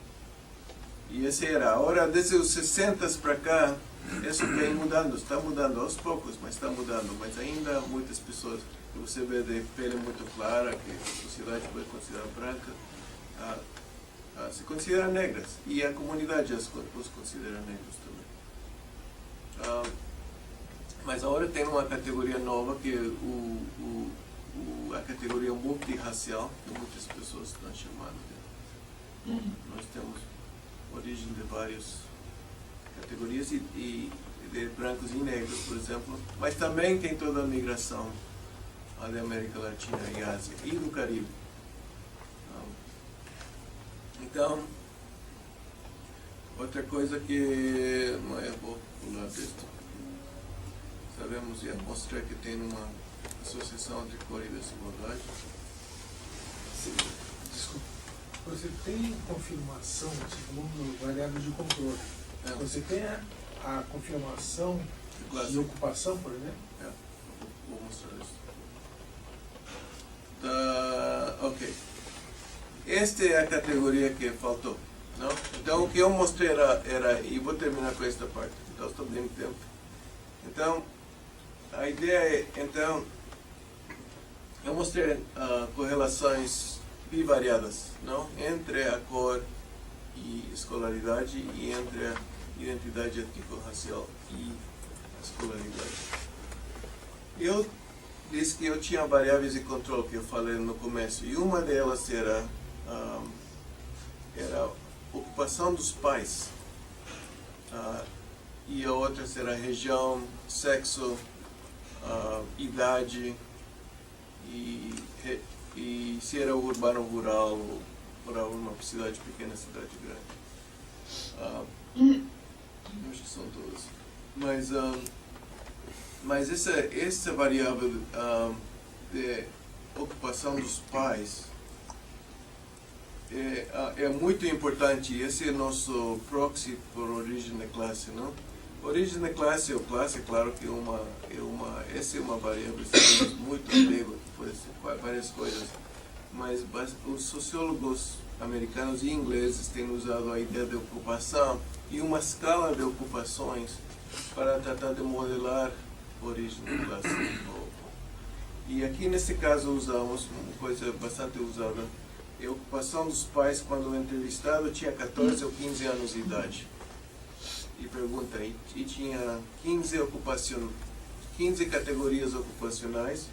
B: E essa era. Agora, desde os 60 para cá, isso vem mudando, está mudando aos poucos, mas está mudando. Mas ainda muitas pessoas que você vê de pele muito clara, que a sociedade pode considerar branca, se consideram negras. E a comunidade os considera negros também. Mas agora tem uma categoria nova, que é a categoria multirracial, que muitas pessoas estão chamando de. Nós temos origem de várias categorias, e de brancos e negros, por exemplo, mas também tem toda a migração da América Latina e Ásia, e do Caribe. Então, outra coisa que não é bom pular texto. Sabemos e mostrar que tem uma associação entre cor e desigualdade.
F: Desculpa. Você tem confirmação, você falou no variável de controle. Você tem a confirmação de ocupação, por exemplo?
B: Vou mostrar isso. Ok. Esta é a categoria que faltou. Não? Então, o que eu mostrei era, e vou terminar com esta parte, então estou dando tempo. Então, a ideia é, eu mostrei correlações bivariadas, não? Entre a cor e escolaridade, e entre a identidade étnico-racial e a escolaridade. Eu disse que eu tinha variáveis de controle que eu falei no começo, e uma delas era o ocupação dos pais. E a outra será região, sexo, idade e se era urbano ou rural, ou morar numa cidade pequena, cidade grande. Acho que são todas. Mas essa variável de ocupação dos pais é muito importante. Esse é nosso proxy por origem de classe, não? Origem de classe ou classe, claro que essa é uma variável muito grego, pode ser várias coisas. Mas os sociólogos americanos e ingleses têm usado a ideia de ocupação e uma escala de ocupações para tratar de modelar a origem de classe. E aqui nesse caso usamos uma coisa bastante usada, é a ocupação dos pais quando o entrevistado tinha 14 ou 15 anos de idade. E pergunta, e tinha 15 categorias ocupacionais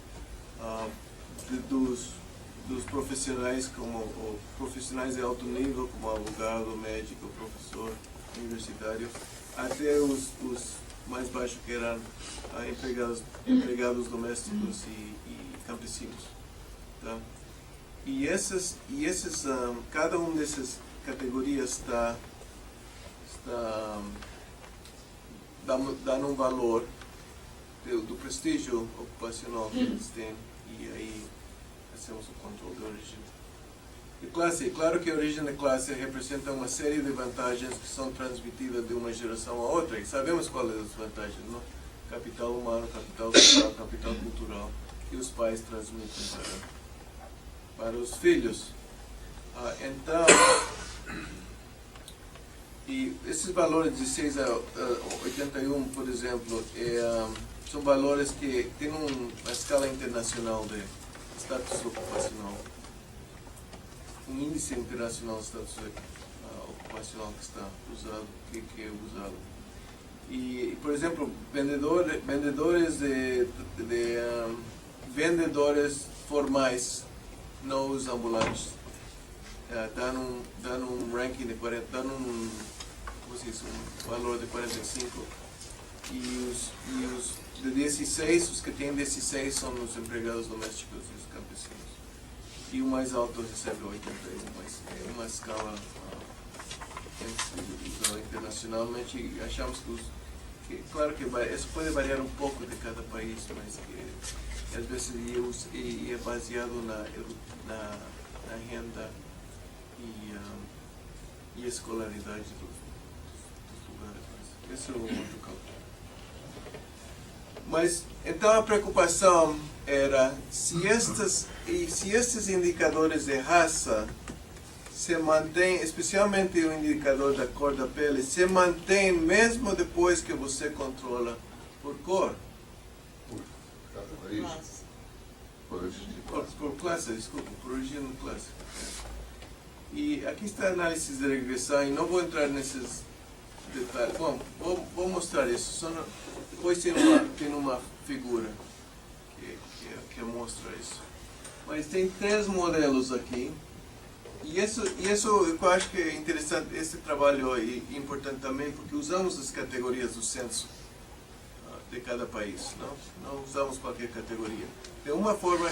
B: dos profissionais, como profissionais de alto nível, como advogado, médico, professor, universitário, até os mais baixos, que eram empregados domésticos e campesinos. Tá? E cada uma dessas categorias está dando um valor do prestígio ocupacional que eles têm, e aí fazemos o controle da origem. E classe, claro que a origem da classe representa uma série de vantagens que são transmitidas de uma geração a outra, e sabemos quais são as vantagens, não? Capital humano, capital social, capital cultural, que os pais transmitem para os filhos. Então, e esses valores de 16 a 81, por exemplo, são valores que têm uma escala internacional de status ocupacional, um índice internacional de status ocupacional que está usado, que é usado. E, por exemplo, vendedores formais, não os ambulantes, dando um ranking de 40, dando um valor de 45, e os de 16, os que têm 16 são os empregados domésticos e os campesinos. E o mais alto recebe 81, mas é uma escala internacionalmente, e achamos que claro que isso pode variar um pouco de cada país, mas que às vezes é baseado na renda e escolaridade dos lugares. Esse é o outro campo. Mas então a preocupação era se estes indicadores de raça se mantêm, especialmente o indicador da cor da pele, se mantém mesmo depois que você controla por cor.
C: Por cada país. Por origem de classe.
B: Por classe, desculpa, por origem de classe. E aqui está a análise de regressão, e não vou entrar nesses detalhes. Bom, vou mostrar isso. Depois tem uma figura que mostra isso. Mas tem 3 modelos aqui. E isso eu acho que é interessante, esse trabalho é importante também, porque usamos as categorias do censo de cada país, não usamos qualquer categoria. De uma forma,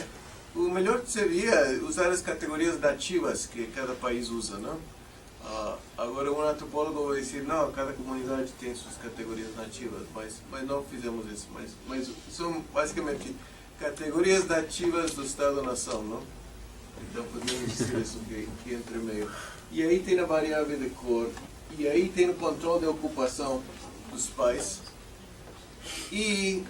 B: o melhor seria usar as categorias nativas que cada país usa, não? Agora um antropólogo vai dizer, não, cada comunidade tem suas categorias nativas, mas não fizemos isso. Mas são basicamente categorias nativas do Estado-nação, não? Então podemos dizer isso que entre meio. E aí tem a variável de cor, e aí tem o controle de ocupação dos pais. E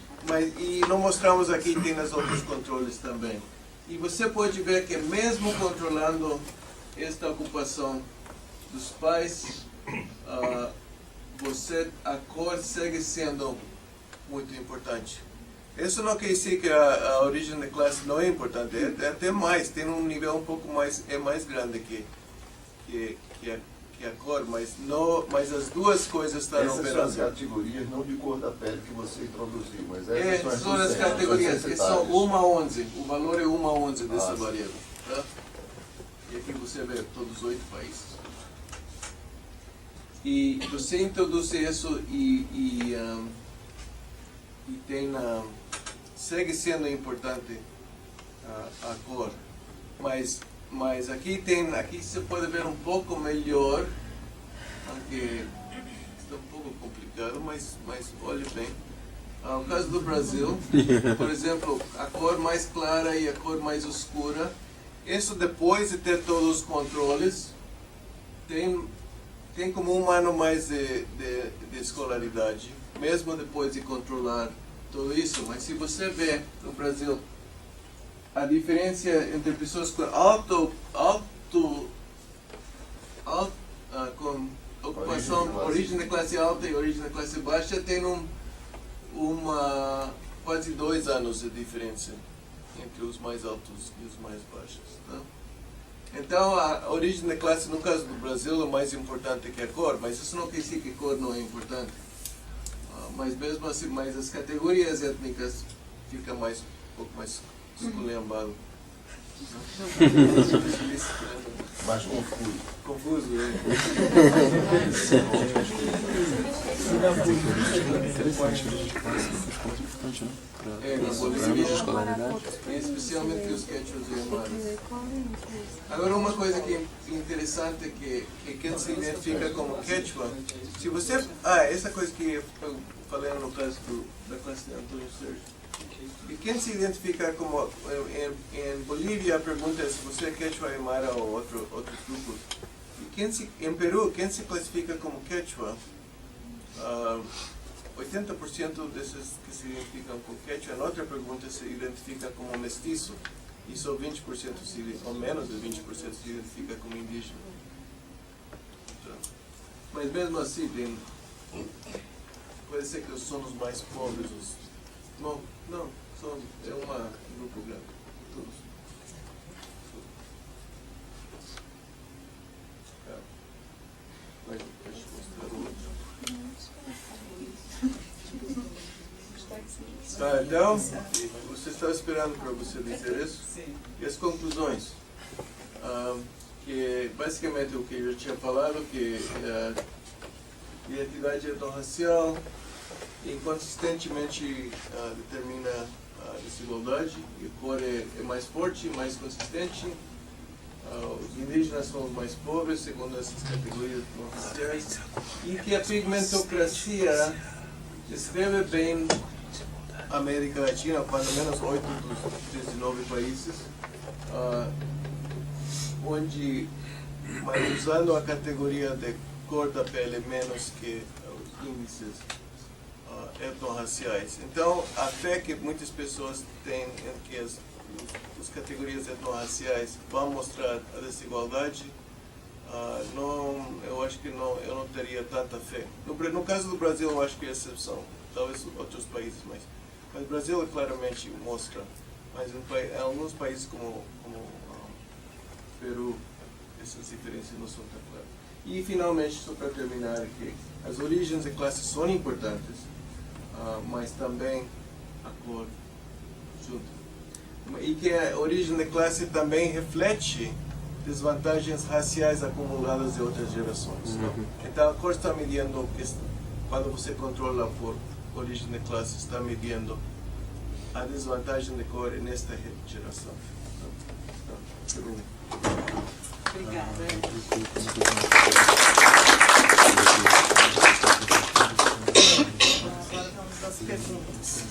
B: não mostramos aqui, tem os outros controles também. E você pode ver que mesmo controlando esta ocupação dos pais, a cor segue sendo muito importante. Isso não quer dizer que a origem da classe não é importante, é até mais, tem um nível um pouco mais, é mais grande que a cor, mas as duas coisas estão operando.
C: Essas são as categorias, não de cor da pele que você introduziu, mas essas
B: são as categorias, que são 1 a 11, o valor é 1 a 11 dessa variável. Tá? E aqui você vê todos os 8 países. E você introduz isso e tem segue sendo importante a cor, mas aqui você pode ver um pouco melhor, aunque está um pouco complicado, mas olhe bem. No caso do Brasil, por exemplo, a cor mais clara e a cor mais escura, isso depois de ter todos os controles, tem como um ano mais de escolaridade, mesmo depois de controlar tudo isso. Mas se você vê no Brasil a diferença entre pessoas com com ocupação, origem de classe alta e origem de classe baixa, tem quase 2 anos de diferença entre os mais altos e os mais baixos. Tá? Então, a origem da classe, no caso do Brasil, é mais importante que a cor, mas isso não quer dizer que a cor não é importante. Mas mesmo assim, mas as categorias étnicas ficam um pouco mais esculhambado.
C: Mais confuso.
B: Confuso, é. Na Bolívia, especialmente os quechuas e aymaras. Agora, uma coisa que é interessante é que quem se identifica como quechua, se você... essa coisa que eu falei no caso da classe de Antônio Sérgio. E quem se identifica como... Em Bolívia, a pergunta é se você é quechua, aymara ou outros grupos. E em Peru, quem se classifica como quechua, 80% desses que se identificam com quechua, na outra pergunta se identifica como mestiço, e só 20%, ou menos de 20% se identifica como indígena. Então, mas mesmo assim, pode ser que são os mais pobres. Não, é um grupo grande. Todos. Deixa eu mostrar o outro. Tá, então, você estava esperando para você dizer isso? Sim. E as conclusões? Que basicamente o que eu já tinha falado, que a identidade etnorracial inconsistentemente determina a desigualdade, e a cor é mais forte, mais consistente. Os indígenas são os mais pobres, segundo essas categorias etnorraciais, e que a pigmentocracia descreve bem a América Latina, quando menos 8 dos 19 países, onde, mas usando a categoria de cor da pele menos que os índices etnorraciais. Então, a fé que muitas pessoas têm em que as categorias etnorraciais vão mostrar a desigualdade, eu acho que eu não teria tanta fé. No caso do Brasil, eu acho que é exceção, talvez outros países, mas o Brasil claramente mostra. Mas em alguns países como Peru, essas diferenças não são tão claras. E finalmente, só para terminar aqui, as origens de classe são importantes, mas também a cor junto. E que a origem de classe também reflete desvantagens raciais acumuladas de outras gerações. Então a cor está medindo, quando você controla por origem de classe, está medindo a desvantagem de cor nesta geração.
A: Obrigada. Agora vamos às perguntas.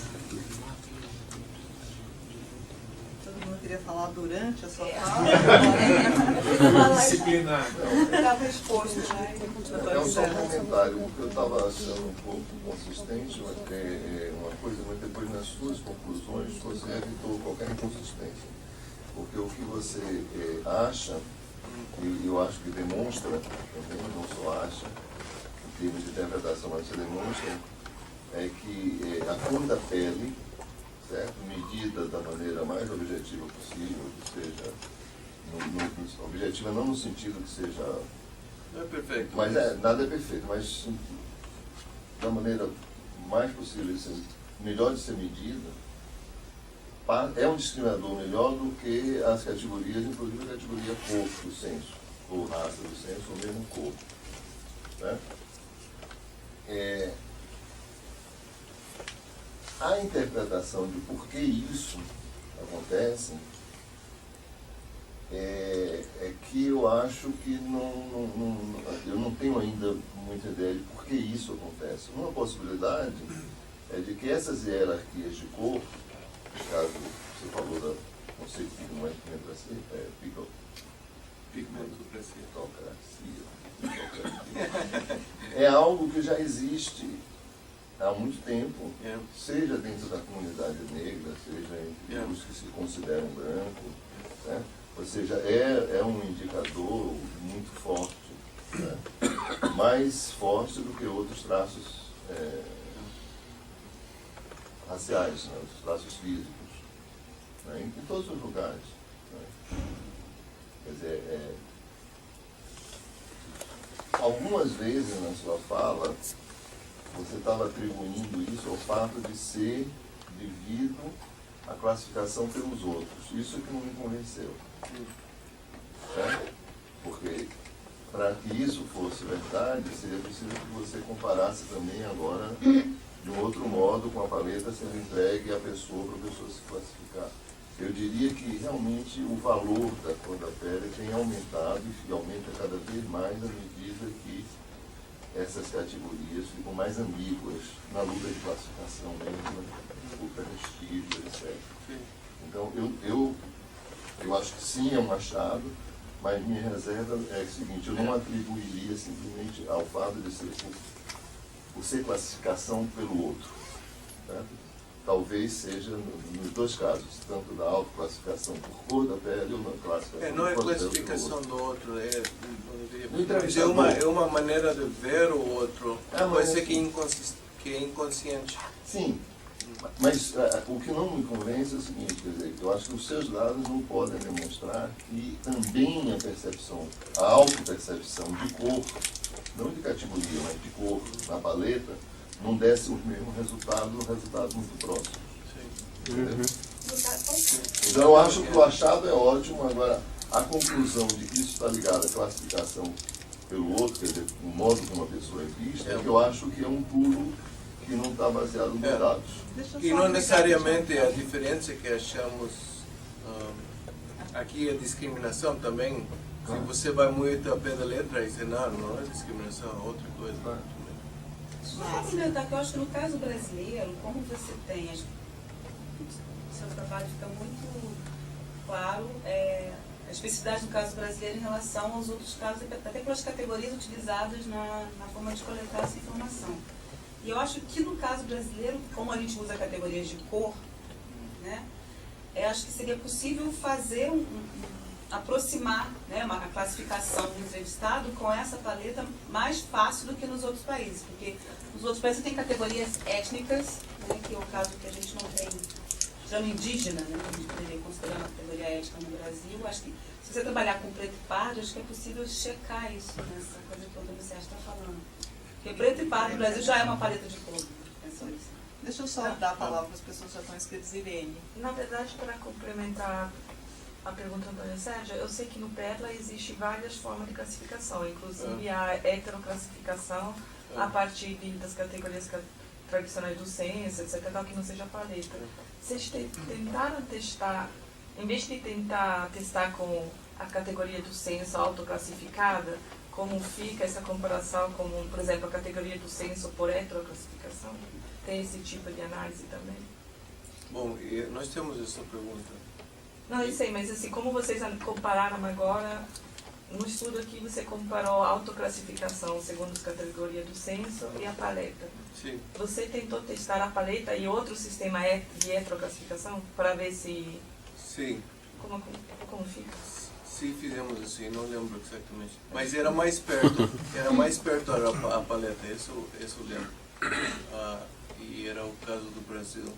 A: Todo mundo queria falar durante a sua fala?
F: Disciplinado.
D: Estava exposto, né?
C: É só um comentário, o que eu estava achando um pouco consistente, uma coisa, mas depois nas suas conclusões você evitou qualquer inconsistência. Porque o que você acha, e eu acho que demonstra, também não só acha, em termos de interpretação, mas você demonstra, é que a cor da pele, certo? Medida da maneira mais objetiva possível, que seja, objetiva não no sentido que seja...
B: Não é perfeito.
C: Mas nada é perfeito, mas da maneira mais possível, melhor de ser medida, é um discriminador melhor do que as categorias, inclusive a categoria corpo do censo, ou raça do censo, ou mesmo corpo. né? A interpretação de por que isso acontece é que eu acho que eu não tenho ainda muita ideia de por que isso acontece. Uma possibilidade é de que essas hierarquias de cor, no caso, você falou do conceito de pigmentação, pigmentocracia, é algo que já existe há muito tempo, seja dentro da comunidade negra, seja entre os que se consideram brancos, né? Ou seja, é um indicador muito forte, né? Mais forte do que outros traços raciais, né? Os traços físicos, né? Em todos os lugares, né? Quer dizer, algumas vezes na sua fala você estava atribuindo isso ao fato de ser devido à classificação pelos outros. Isso é que não me convenceu. Certo? Porque para que isso fosse verdade, seria preciso que você comparasse também agora de um outro modo com a paleta sendo entregue à pessoa para a pessoa se classificar. Eu diria que realmente o valor da cor da pele tem aumentado e aumenta cada vez mais à medida que essas categorias ficam mais ambíguas na luta de classificação mesmo, o prestígio, etc. Então, eu acho que sim, é um achado, mas minha reserva é o seguinte: eu não atribuiria simplesmente ao fato de ser por ser classificação pelo outro. Certo? Talvez seja nos dois casos, tanto da autoclassificação por cor da pele ou na classificação
B: não é
C: por
B: classificação do outro,
C: mas
B: é uma maneira de ver o outro, coisa que é inconsciente.
C: Sim, mas o que não me convence é o seguinte, quer dizer, eu acho que os seus dados não podem demonstrar que também a percepção, a autopercepção de cor, não de categoria, mas de cor na paleta, não desse o mesmo resultado, um resultado muito próximo. Então eu acho que o achado é ótimo, agora a conclusão de que isso está ligado à classificação pelo outro, quer dizer, o modo como a pessoa é vista, é que eu acho que é um pulo que não está baseado nos dados.
B: E não necessariamente a diferença que achamos aqui é discriminação também. Se você vai muito a pé da letra, isso não é discriminação, é outra coisa.
D: Só complementar que eu acho que no caso brasileiro, como você tem, o seu trabalho fica muito claro, a especificidade do caso brasileiro em relação aos outros casos, até pelas categorias utilizadas na forma de coletar essa informação. E eu acho que no caso brasileiro, como a gente usa categorias de cor, né, acho que seria possível fazer aproximar, né, a classificação do entrevistado com essa paleta mais fácil do que nos outros países, porque nos outros países tem categorias étnicas, né, que é o caso que a gente não tem, já no indígena, né, que a gente poderia considerar uma categoria étnica no Brasil. Acho que se você trabalhar com preto e pardo, acho que é possível checar isso nessa coisa que o Antônio Sérgio está falando. Porque preto e pardo no Brasil já é uma paleta de cor, é só isso.
A: Deixa eu só dar a palavra para as pessoas que já estão inscritas. Irene.
G: Na verdade, para complementar a pergunta do Antônio Sérgio, eu sei que no PETLA existe várias formas de classificação, inclusive a heteroclassificação a partir das categorias tradicionais do censo, etc., tal, que não seja paleta. Vocês tentaram testar, em vez de tentar testar com a categoria do censo autoclassificada, como fica essa comparação com, por exemplo, a categoria do censo por heteroclassificação? Tem esse tipo de análise também?
B: Bom, nós temos essa pergunta.
G: Não, eu sei, mas assim, como vocês compararam agora, no estudo aqui você comparou a autoclassificação segundo as categorias do censo e a paleta.
B: Sim.
G: Você tentou testar a paleta e outro sistema de heteroclassificação para ver se...
B: Sim.
G: Como fica?
B: Sim, fizemos assim, não lembro exatamente. Mas era mais perto a paleta, isso eu lembro. E era o caso do Brasil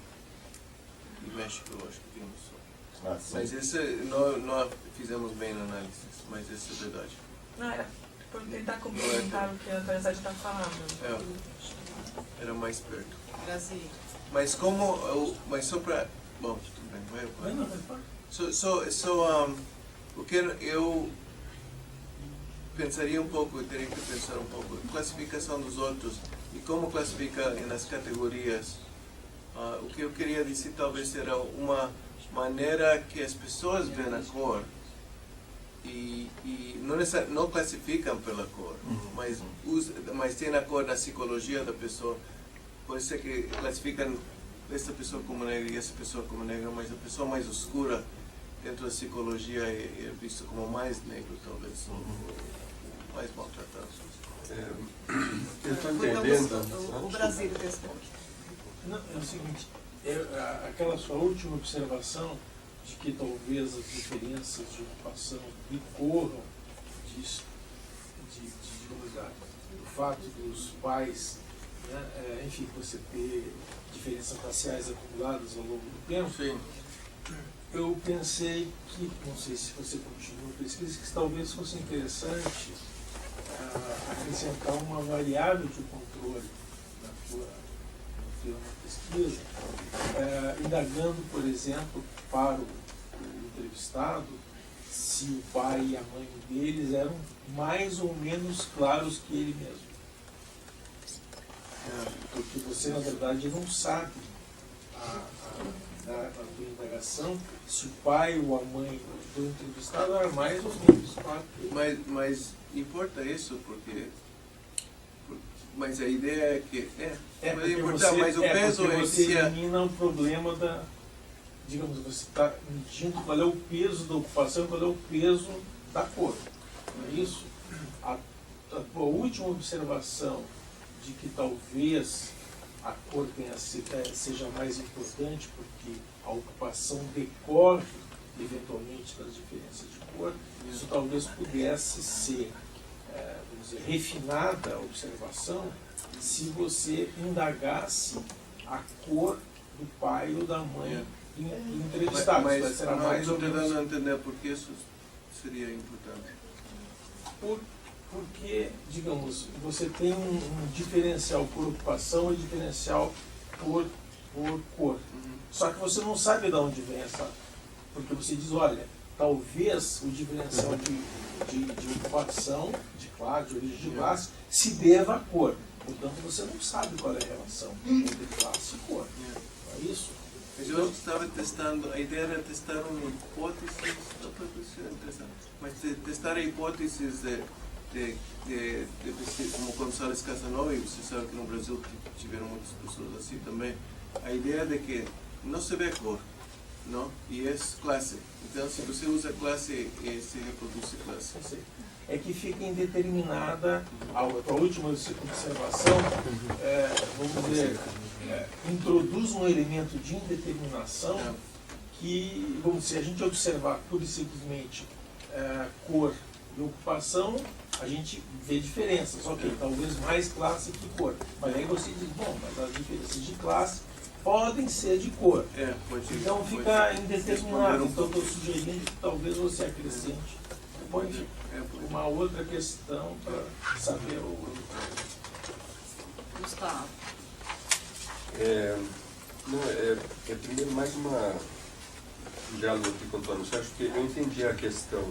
B: e México, eu acho que vimos. Mas esse não fizemos bem na análise, mas isso é verdade.
G: Não, era por tentar complementar o que a Antônia Sérgio está falando.
B: Era mais perto.
A: Brasil.
B: Mas só para... Bom, tudo bem, vai. O que eu pensaria um pouco, teria que pensar um pouco, classificação dos outros e como classificar nas categorias. O que eu queria dizer talvez era uma maneira que as pessoas veem a cor e não classificam pela cor, mas tem a cor na psicologia da pessoa. Pode ser que classificam essa pessoa como negra e essa pessoa como negra, mas a pessoa mais escura dentro da psicologia é visto como mais negro, talvez, mais maltratado.
H: Eu estou entendendo.
A: O Brasil responde.
F: Não, é o seguinte, aquela sua última observação de que talvez as diferenças de ocupação decorram disso, do fato dos pais, né, enfim, você ter diferenças raciais acumuladas ao longo do tempo.
B: Sim.
F: Eu pensei que, não sei se você continua a pesquisa, que talvez fosse interessante acrescentar uma variável de controle na tua pesquisa, indagando, por exemplo, para o entrevistado, se o pai e a mãe deles eram mais ou menos claros que ele mesmo. Porque você, na verdade, não sabe, na tua indagação, se o pai ou a mãe do entrevistado era mais ou menos claro que ele.
B: Mas importa isso mas a ideia é que mas o peso
F: porque
B: é
F: você
B: que
F: elimina o problema da, digamos, você está medindo qual é o peso da ocupação, qual é o peso da cor, não é isso? A última observação de que talvez a cor seja mais importante porque a ocupação decorre eventualmente das diferenças de cor, isso talvez pudesse ser vamos dizer, refinada a observação se você indagasse a cor do pai ou da mãe entrevistados.
B: Mas
F: será
B: não
F: mais
B: estou
F: ou menos...
B: tentando entender por que isso seria importante.
F: Porque, digamos, você tem um diferencial por ocupação e diferencial por cor. Só que você não sabe de onde vem essa... Porque você diz, olha, talvez o diferencial de ocupação, de classe, de origem de classe, se deva à cor. Portanto, você não sabe qual é a relação entre classe e cor. Não é isso?
B: Mas eu estava testando, a ideia era testar uma hipótese, mas testar a hipótese como Gonçalves Casanova, e você sabe que no Brasil tiveram muitas pessoas assim também, a ideia de que não se vê cor, não? E é classe. Então, se você usa classe, se reproduz classe.
F: É que fica indeterminada a última observação, vamos dizer, introduz um elemento de indeterminação que, vamos dizer, se a gente observar pura e simplesmente cor e ocupação, a gente vê diferenças. Ok, talvez mais classe que cor. Mas aí você diz, bom, mas as diferenças de classe podem ser de cor. Então fica indeterminado. Então estou sugerindo que talvez você acrescente uma outra questão para saber o...
A: Gustavo.
H: Primeiro mais um diálogo aqui com o Antônio Sérgio, porque eu entendi a questão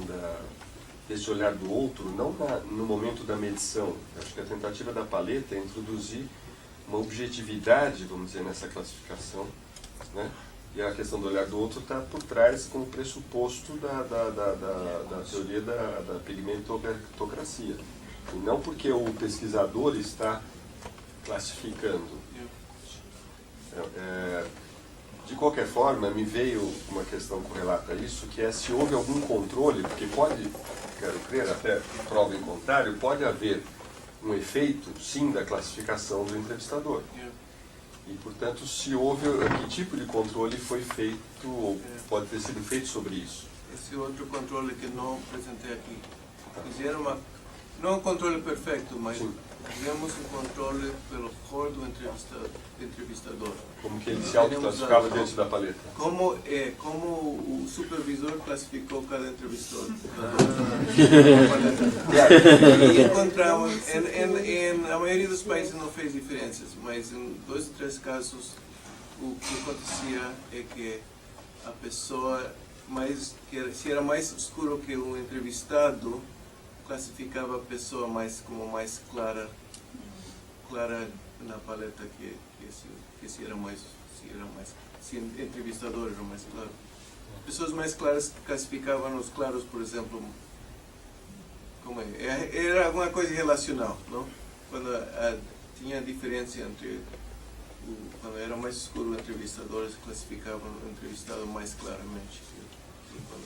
H: desse olhar do outro, não no momento da medição. Acho que a tentativa da paleta é introduzir uma objetividade, vamos dizer, nessa classificação, né? E a questão do olhar do outro está por trás como pressuposto da teoria da pigmentocracia. E não porque o pesquisador está classificando. De qualquer forma, me veio uma questão correlata a isso, que é se houve algum controle, porque pode, quero crer, até prova em contrário, pode haver um efeito, sim, da classificação do entrevistador. E, portanto, se houve, que tipo de controle foi feito, ou pode ter sido feito sobre isso?
B: Esse outro controle que não apresentei aqui. Fizeram não um controle perfeito, mas fizemos um controle pelo cor do entrevistador.
H: Como que ele se autoclassificava diante da paleta?
B: Como o supervisor classificou cada entrevistador. E encontramos, a maioria dos países não fez diferenças, mas em 2 ou 3 casos o que acontecia é que a pessoa se era mais escuro que o entrevistado, classificava a pessoa como mais clara na paleta se entrevistadores eram mais claros. Pessoas mais claras classificavam os claros, por exemplo, como era alguma coisa relacional, não? Quando tinha diferença entre quando era mais escuro, entrevistadores classificavam o entrevistado mais claramente que quando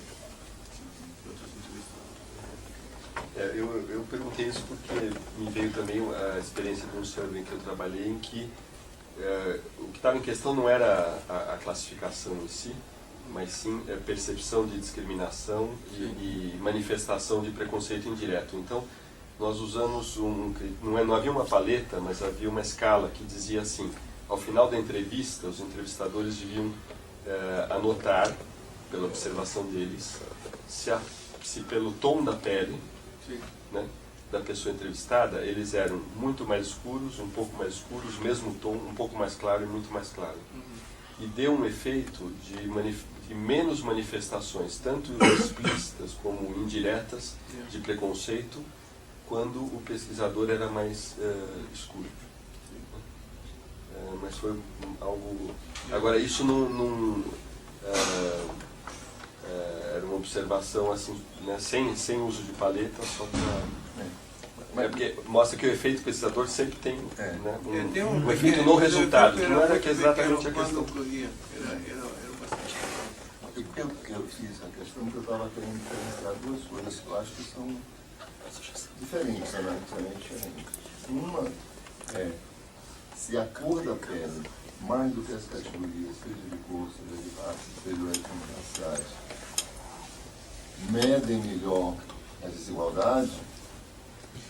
B: outros entrevistadores.
H: Eu perguntei isso porque me veio também a experiência de um server em que eu trabalhei, em que o que estava em questão não era a classificação em si, mas sim a percepção de discriminação e manifestação de preconceito indireto. Então, nós usamos não havia uma paleta, mas havia uma escala que dizia assim: ao final da entrevista, os entrevistadores deviam anotar, pela observação deles, se pelo tom da pele, né, da pessoa entrevistada, eles eram muito mais escuros, um pouco mais escuros, mesmo tom, um pouco mais claro e muito mais claro. E deu um efeito de menos manifestações, tanto explícitas como indiretas, de preconceito, quando o pesquisador era mais escuro. Mas foi algo... Agora, isso não era uma observação assim, né, sem uso de paleta, só para... porque mostra que o efeito pesquisador sempre tem, né, um efeito no resultado, que não era que exatamente a questão.
C: Eu fiz a questão que eu estava querendo diferenciar duas coisas que eu acho que são diferentes, analiticamente diferentes. Uma é se a cor da pele, mais do que as categorias, seja de cor, seja de raça, seja de raciais, medem melhor as desigualdades,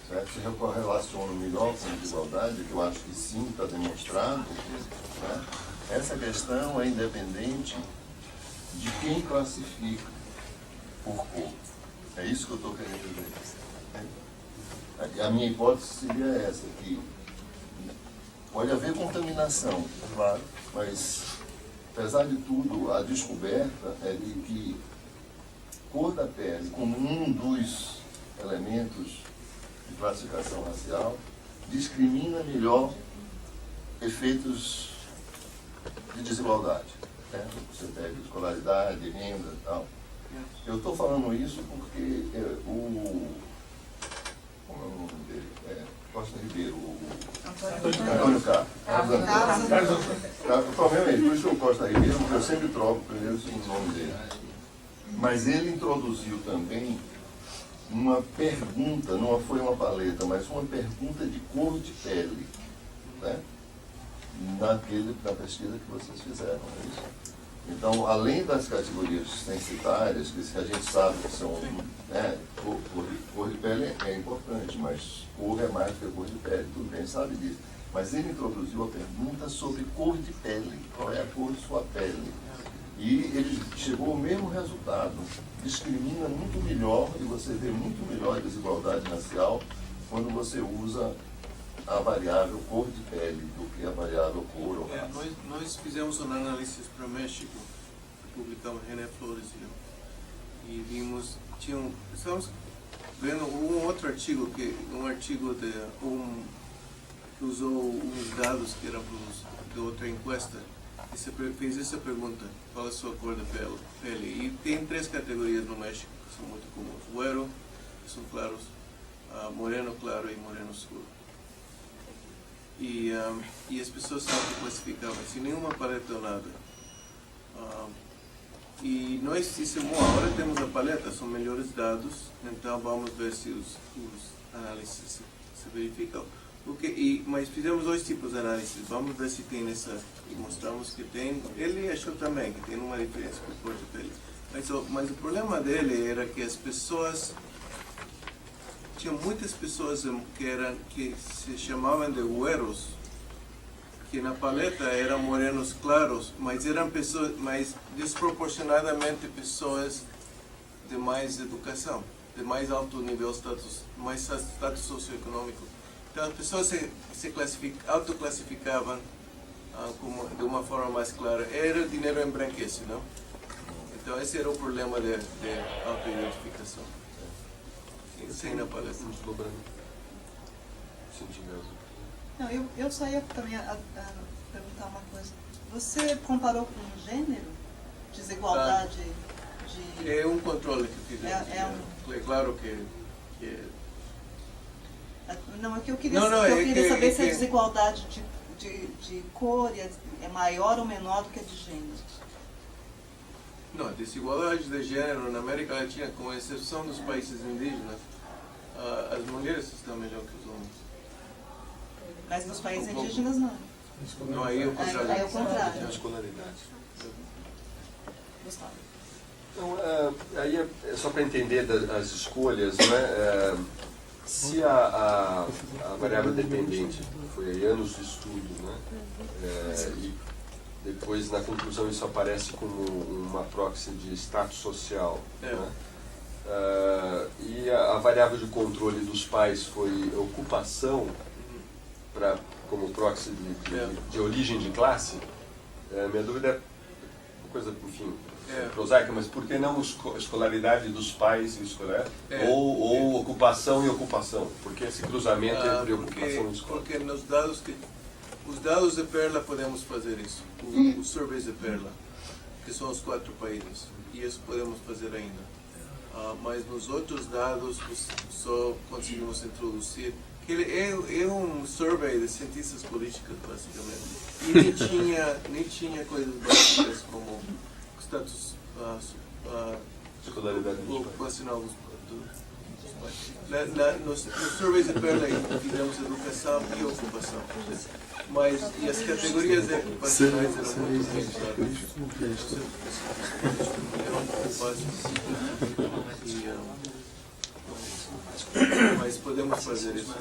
C: certo? Se correlacionam melhor com a desigualdade, que eu acho que sim, está demonstrado, né? Essa questão é independente de quem classifica por cor. É isso que eu estou querendo dizer. A minha hipótese seria essa, que pode haver contaminação, claro, mas, apesar de tudo, a descoberta é de que cor da pele, como um dos elementos de classificação racial, discrimina melhor efeitos de desigualdade. Você pega escolaridade, renda e tal. Eu estou falando isso porque como é o nome dele? Costa Ribeiro, Antônio Carlos. Por isso que eu Costa Ribeiro, porque eu sempre troco primeiro o nome dele. Mas ele introduziu também uma pergunta, não foi uma paleta, mas uma pergunta de cor de pele, né? Na pesquisa que vocês fizeram, é isso? Então, além das categorias censitárias, que a gente sabe que são, né, cor de pele é importante, mas cor é mais do que cor de pele, tudo bem, sabe disso. Mas ele introduziu a pergunta sobre cor de pele, qual é a cor de sua pele. E ele chegou ao mesmo resultado, discrimina muito melhor, e você vê muito melhor a desigualdade racial quando você usa a variável cor de pele do que a variável cor ou raça.
B: Nós fizemos uma análise para o México, publicamos René Flores e vimos, estamos vendo um outro artigo, que usou uns dados que eram de outra encuesta, e fez essa pergunta: qual é a sua cor de pele? E tem 3 categorias no México que são muito comuns: güero, que são claros, moreno claro e moreno escuro. E as pessoas sempre classificavam sem nenhuma paleta ou nada. E nós dissemos, agora temos a paleta, são melhores dados, então vamos ver se os análises se verificam. Mas fizemos 2 tipos de análise, vamos ver se tem e mostramos que tem. Ele achou também que tem uma diferença com cor de pele. Mas o problema dele era que as pessoas... Tinha muitas pessoas que se chamavam de güeros, que na paleta eram morenos claros, mas eram pessoas, mas desproporcionadamente pessoas de mais educação, de mais alto nível mais status socioeconômico. Então as pessoas se autoclassificavam de uma forma mais clara. Era o dinheiro embranquece, não? Então esse era o problema de autoidentificação. tem na palestra.
A: Não, eu só ia também a perguntar uma coisa. Você comparou com o gênero? Desigualdade de...
B: É um controle que fizemos. É claro que
A: Não, é que eu queria, saber se a desigualdade de cor é maior ou menor do que a de gênero.
B: Não, a desigualdade de gênero na América Latina, com exceção dos países indígenas, as mulheres estão melhor que os homens.
A: Mas nos países indígenas não.
B: Não, aí é o contrário.
A: Aí é o contrário.
H: A escolaridade.
A: Gustavo.
H: Então, aí é só para entender as escolhas, né? Se a variável dependente foi aí anos de estudo, né? E depois na conclusão isso aparece como uma proxy de status social, né? E a variável de controle dos pais foi ocupação como proxy de origem de classe. Minha dúvida é uma coisa, enfim, prosaica, mas por que não escolaridade dos pais e escolar? Ou ocupação e ocupação? Por que esse cruzamento entre ocupação e escola?
B: Porque nos dados os dados de Perla podemos fazer isso. Os surveys de Perla, que são os 4 países. E isso podemos fazer ainda. Mas nos outros dados só conseguimos introduzir. Ele é um survey de cientistas políticos, basicamente. E nem tinha coisas básicas como status
H: escolaridade
B: ocupacional dos pais. Nos surveys de Perla fizemos educação e ocupação. E as categorias ocupacionais eram muito bem usadas. Mas podemos fazer isso.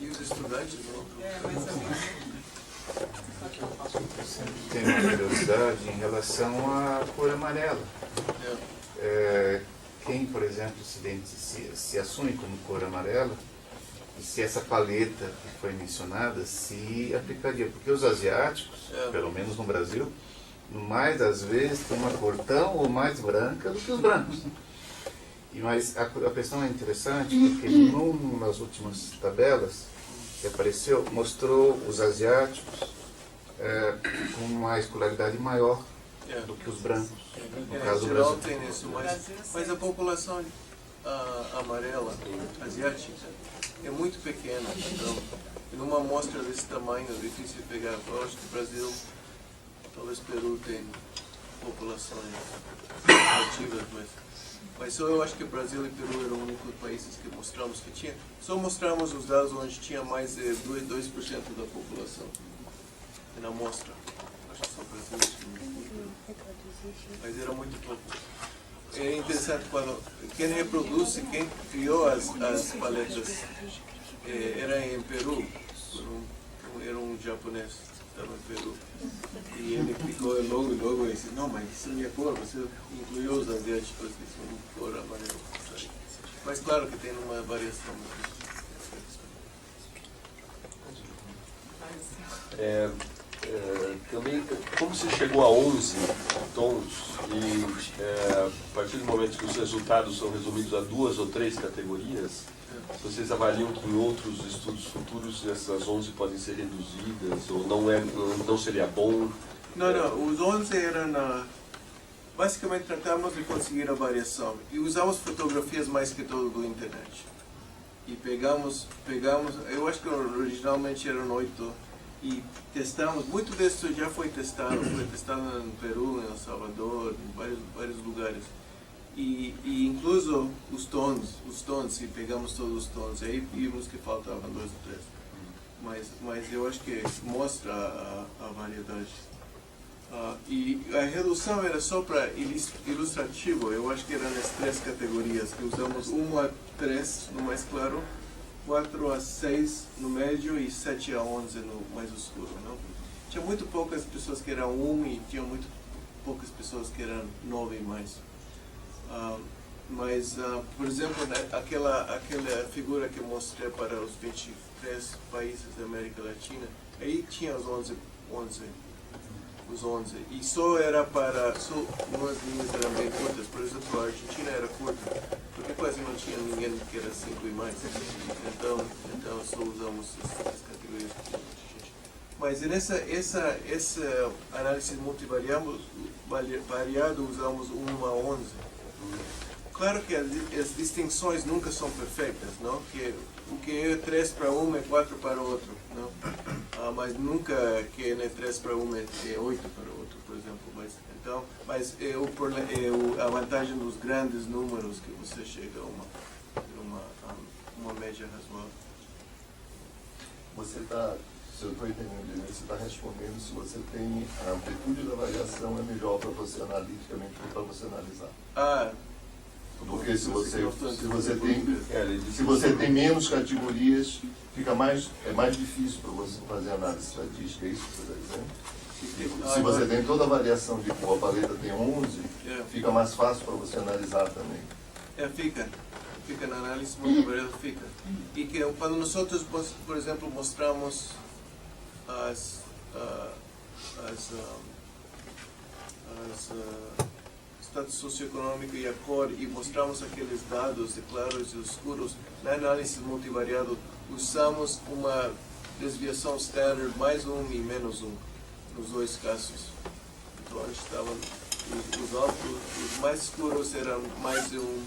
B: E os estudantes não?
I: Tem uma curiosidade em relação à cor amarela. Quem, por exemplo, se assume como cor amarela, e se essa paleta que foi mencionada se aplicaria, porque os asiáticos, pelo menos no Brasil, mais das vezes tem uma cor tão ou mais branca do que os brancos. Mas a questão é interessante porque nas últimas tabelas que apareceu, mostrou os asiáticos com uma escolaridade maior do que os brancos. No caso do Brasil.
B: Tem isso, mas a população amarela asiática é muito pequena. Então, numa amostra desse tamanho é difícil pegar. Eu acho que o Brasil, talvez Peru, tem populações ativas, mas só eu acho que o Brasil e Peru eram os únicos países que mostramos que tinha. Só mostramos os dados onde tinha mais de 2% da população na amostra. Acho que só o Brasil e mas era muito pouco. É interessante quando quem reproduz, quem criou as paletas era em Peru, era um japonês que estava em Peru. E ele ficou logo e disse, não, mas isso é minha cor, você incluiu os asiáticos que são cor amarela. Mas claro que tem uma variação.
H: Também, como se chegou a 11 tons e a partir do momento que os resultados são resumidos a 2 ou 3 categorias, vocês avaliam que em outros estudos futuros essas 11 podem ser reduzidas ou não seria bom?
B: Não, os 11 eram basicamente tratamos de conseguir a variação e usamos fotografias mais que todo do internet e pegamos, eu acho que originalmente eram 8 e testamos, muito disso já foi testado no Peru, em El Salvador, em vários lugares e incluso os tons, e pegamos todos os tons, aí vimos que faltavam 2 ou 3, mas eu acho que mostra a variedade. E a redução era só para ilustrativo, eu acho que eram as 3 categorias, que usamos 1 a 3 no mais claro, 4 a 6 no médio e 7 a 11 no mais escuro. Não? Tinha muito poucas pessoas que eram 1 e tinha muito poucas pessoas que eram 9 e mais. Por exemplo, aquela figura que eu mostrei para os 23 países da América Latina, aí tinha os 11 os 11. E só umas linhas eram bem curtas, por exemplo, a Argentina era curta, porque quase não tinha ninguém que era 5 e mais. Então só usamos as categorias. Mas essa análise multivariado usamos 1 a 11. Claro que as distinções nunca são perfeitas, não? Que o que é 3 para um é 4 para o outro, não? Mas nunca que é 3 para um é 8 para o outro, por exemplo. Mas a vantagem dos grandes números que você chega a uma média razoável.
C: Você está, se eu estou entendendo, você está respondendo se você tem a amplitude da variação é melhor para você analiticamente do que para você analisar. Porque se você tem menos categorias, é mais difícil para você fazer análise estatística, é isso que você está dizendo? Se você tem toda a variação de cor, a paleta tem 11, fica mais fácil para você analisar também.
B: Fica na análise multivariada, fica. E que quando nós, por exemplo, mostramos status socioeconômico e a cor e mostramos aqueles dados de claros e escuros, na análise multivariado usamos uma desviação standard mais 1 e menos 1 nos dois casos. Então estavam os mais escuros eram mais 1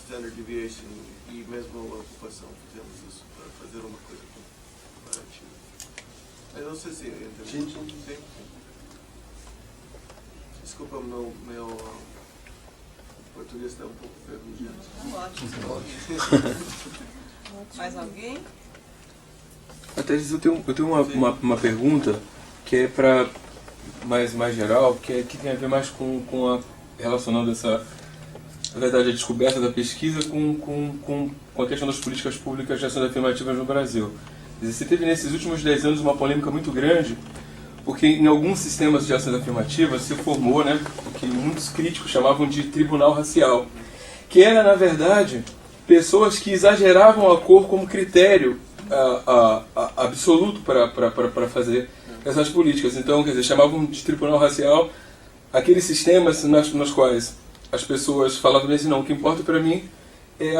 B: standard deviation e mesmo a ocupação fizemos isso para fazer uma coisa comparativa. Mas não sei se entendeu. Sim. Desculpa, meu português está um pouco ferrujado.
A: Ótimo. Mais alguém?
E: Até eu tenho uma pergunta que é para mais geral, que tem a ver mais com relacionando essa, na verdade, a descoberta da pesquisa com a questão das políticas públicas de ações afirmativas no Brasil. Você teve nesses últimos 10 anos uma polêmica muito grande, porque em alguns sistemas de ações afirmativas se formou, né, o que muitos críticos chamavam de tribunal racial, que era, na verdade, pessoas que exageravam a cor como critério absoluto para fazer essas políticas. Então, quer dizer, chamavam de tribunal racial aqueles sistemas nos quais as pessoas falavam assim, não, o que importa para mim é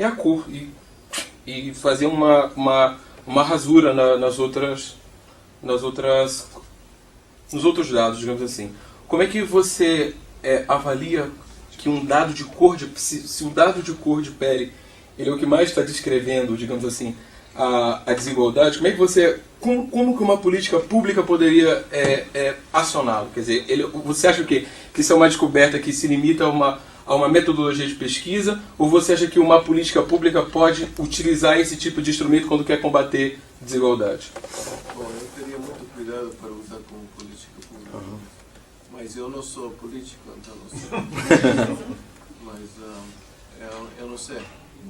E: a cor, e faziam uma rasura nos outros dados, digamos assim. Como é que você avalia que um dado de cor se o dado de cor de pele ele é o que mais está descrevendo, digamos assim, a desigualdade? Como é que como que uma política pública poderia acioná-lo? Quer dizer, você acha que isso é uma descoberta que se limita a uma metodologia de pesquisa, ou você acha que uma política pública pode utilizar esse tipo de instrumento quando quer combater desigualdade?
B: Bom, eu teria muito cuidado para usar como política pública. Mas eu não sou político, então não sei. Mas eu não sei.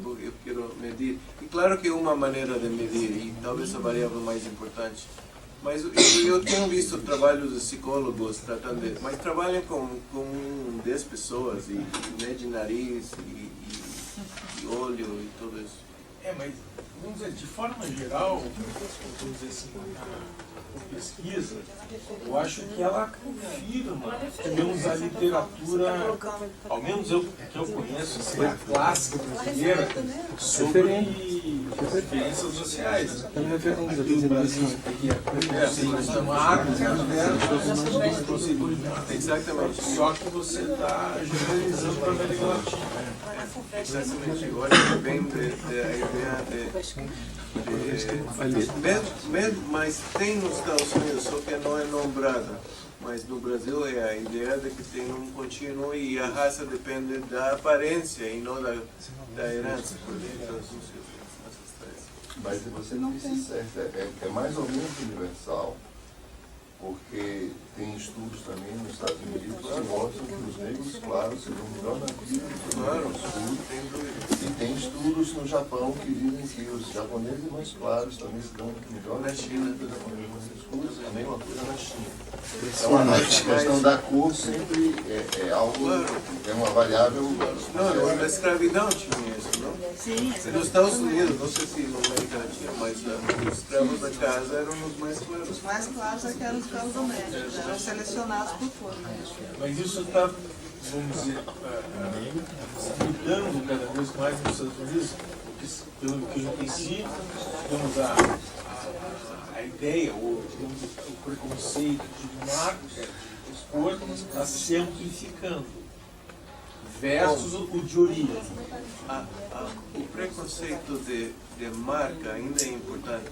B: Eu quero medir. E claro que é uma maneira de medir, e talvez a variável mais importante. Mas eu tenho visto trabalhos de psicólogos tratando de... Mas trabalham com 10 pessoas, e medem nariz, e olho, e tudo isso.
F: Mas, vamos dizer, de forma geral, vamos dizer assim, a pesquisa, eu acho que ela confirma, pelo menos a literatura, ao menos que eu conheço, assim, a clássica brasileira, sobre diferenças sociais.
B: Exatamente.
F: Só que você está generalizando para a América Latina.
B: Exatamente. Eu acho que vem da ideia mas tem nos Estados Unidos, só que não é nombrada. Mas no Brasil é a ideia de que tem um contínuo e a raça depende da aparência e não da herança.
C: Mas você não disse certo, é mais ou menos universal, porque tem estudos também nos Estados Unidos que mostram que os negros claros se dão melhor na vida do que os escuros. E tem estudos no Japão que dizem que os japoneses mais claros também se dão melhor na China do que os japoneses mais escuros, é a mesma coisa na China. Então a questão da cor sempre é algo, é uma variável.
B: Não, na escravidão tinha isso, não?
A: Sim,
B: E nos Estados Unidos, não sei se na América Latina, mas os escravos da casa eram os mais claros.
A: os mais claros é que eram os escravos domésticos, eram selecionados por cor.
F: Mas isso está, vamos dizer, mudando cada vez mais nos Estados Unidos, porque, pelo que eu entendi, digamos, a ideia, ou digamos, o preconceito de marca, de cor, está se amplificando, versus o de origem.
B: O preconceito de marca ainda é importante.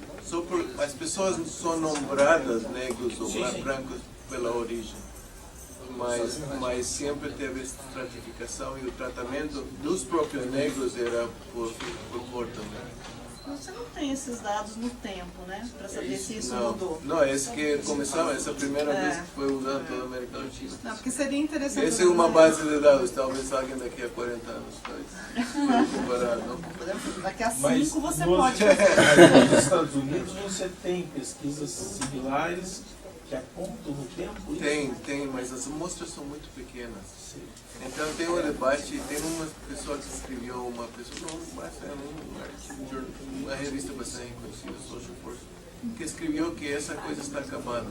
B: As pessoas não são nombradas negros ou brancos pela origem, mas sempre teve estratificação e o tratamento dos próprios negros era por cor também.
A: Você não tem esses dados no tempo, né? Para saber se isso
B: Não,
A: mudou.
B: não, esse que começou, essa primeira vez que foi usado toda a América Latina.
A: Não, porque seria interessante.
B: Essa é uma base de dados, talvez alguém daqui a 40 anos vai comparar, não?
A: Daqui a 5
F: Mas
A: você
F: nos-
A: pode fazer.
F: mas nos Estados Unidos você tem pesquisas similares que apontam no tempo isso?
B: Tem, mas as amostras são muito pequenas. Então tem um debate, tem uma pessoa que escreveu, uma revista bastante conhecida, Social Force, que escreveu que essa coisa está acabando.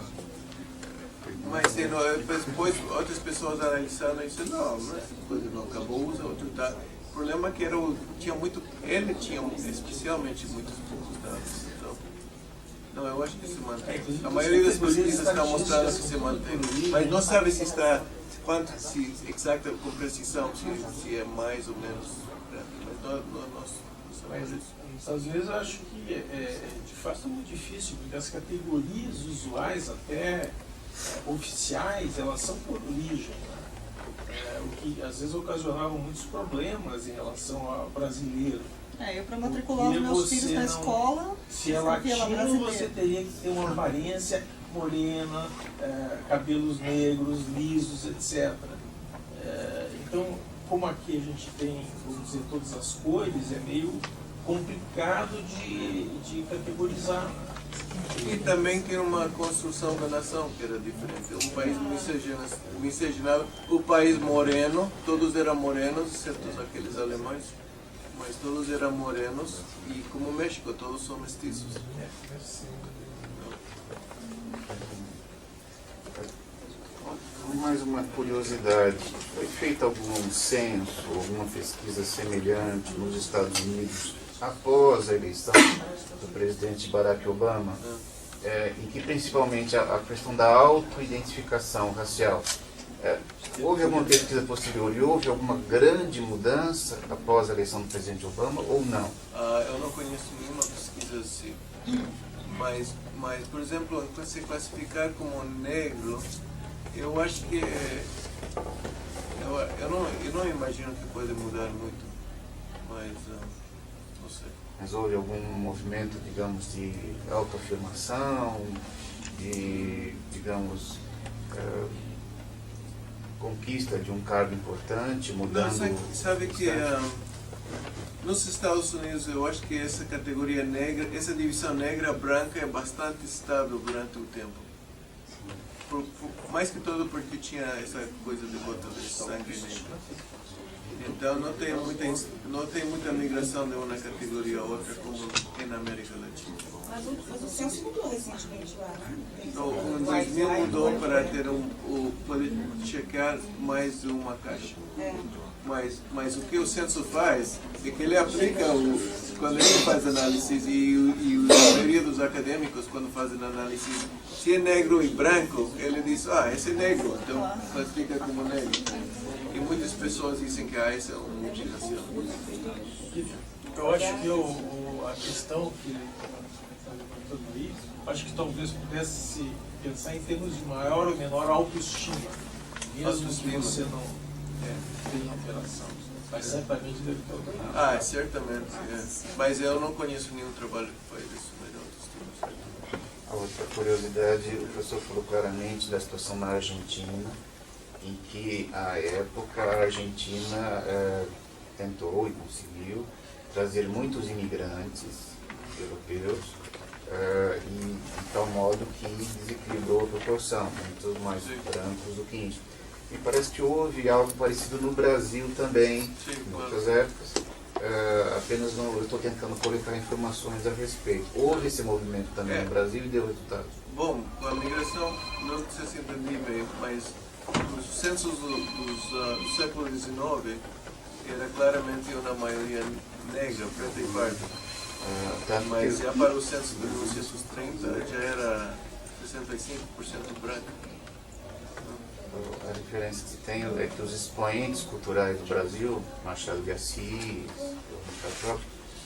B: Mas depois outras pessoas analisaram e disseram, não, essa coisa não acabou, usa outro dado. O problema é que ele tinha especialmente muitos poucos dados. Então, não, eu acho que se mantém. A maioria das pesquisas está mostrando que se mantém. Mas não sabe se está, se exata com precisão, se é mais ou menos. Mas nós
F: Mas
B: sabemos isso.
F: nos Estados Unidos eu acho que de fato é muito difícil, porque as categorias usuais, até oficiais, elas são por origem, né? O que às vezes ocasionava muitos problemas em relação ao brasileiro.
A: Eu para matricular os
F: Porque
A: meus
F: você
A: filhos na
F: não-
A: escola,
F: Se é
A: escrevia lá
F: latino,
A: brasileiro.
F: você teria que ter uma aparência morena, cabelos negros, lisos, etc. Então, como aqui a gente tem, vamos dizer, todas as cores, é meio complicado de categorizar.
B: E também tem uma construção da nação que era diferente. Um país miscigenado, o país moreno, todos eram morenos, exceto aqueles alemães, mas todos eram morenos, e como o México, todos são mestiços.
I: Mais uma curiosidade, foi feito algum censo, alguma pesquisa semelhante nos Estados Unidos após a eleição do presidente Barack Obama, em que principalmente a questão da autoidentificação racial, houve alguma pesquisa posterior e houve alguma grande mudança após a eleição do presidente Obama ou não?
B: Eu não conheço nenhuma pesquisa assim, mas por exemplo, se classificar como negro, eu acho que eu não imagino que pode mudar muito, mas não sei.
I: Mas houve algum movimento, digamos, de autoafirmação, de, digamos, conquista de um cargo importante, mudando...
B: Não, sabe que nos Estados Unidos eu acho que essa categoria negra, essa divisão negra branca é bastante estável durante o tempo. Mais que tudo porque tinha essa coisa de gota de sangue negro. Então não tem muita migração de uma categoria a outra como tem na América Latina.
D: Mas o censo mudou recentemente lá, né?
B: Então, em 2000 mudou para ter poder checar mais de uma caixa. Mas o que o censo faz é que ele aplica, quando ele faz análise, e a maioria dos acadêmicos, quando fazem análise, se é negro e branco, ele diz, esse é negro, então classifica como negro. E muitas pessoas dizem que esse é um multiracial.
F: Eu acho que a questão que ele está levantando aí, acho que talvez pudesse se pensar em termos de maior ou menor autoestima, mesmo que você não tenha alteração. Mas certamente deve ter alteração.
B: Certamente. Mas eu não conheço nenhum trabalho que faz isso, mas autoestima.
I: A outra curiosidade, o professor falou claramente da situação na Argentina, em que, à época, a Argentina tentou e conseguiu trazer muitos imigrantes europeus, e de tal modo que desequilibrou a proporção, muitos mais brancos do que índios. E parece que houve algo parecido no Brasil também, em outras épocas. Apenas não, eu estou tentando coletar informações a respeito. Houve esse movimento também no Brasil e deu resultado?
B: Bom, a migração, não sei se entendi bem, mas os censos do século XIX era claramente uma maioria negra, preta e parda. Mas já para o censo de 1930 já era 65% branco.
I: A diferença que tem é que os expoentes culturais do Brasil, Machado de Assis,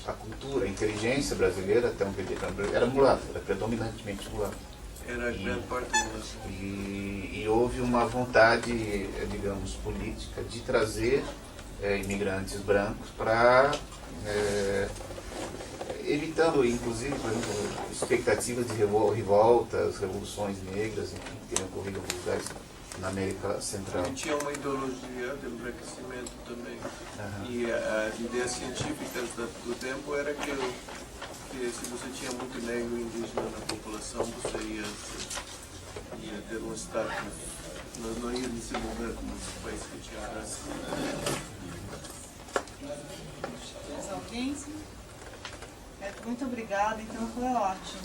I: a cultura, a inteligência brasileira até um período era mulata, era predominantemente mulata.
B: Era grande parte mulata.
I: E houve uma vontade, digamos, política de trazer imigrantes brancos para, evitando, inclusive, por exemplo, expectativas de revoltas, revoluções negras, enfim, que teriam ocorrido em alguns lugares na América Central.
B: E tinha uma ideologia de embranquecimento também. E as ideias científicas do tempo era que se você tinha muito negro indígena na população, você ia ter um status, não ia desenvolver como esse país que tinha raça.
A: Mais alguém? Muito obrigada, então foi ótimo.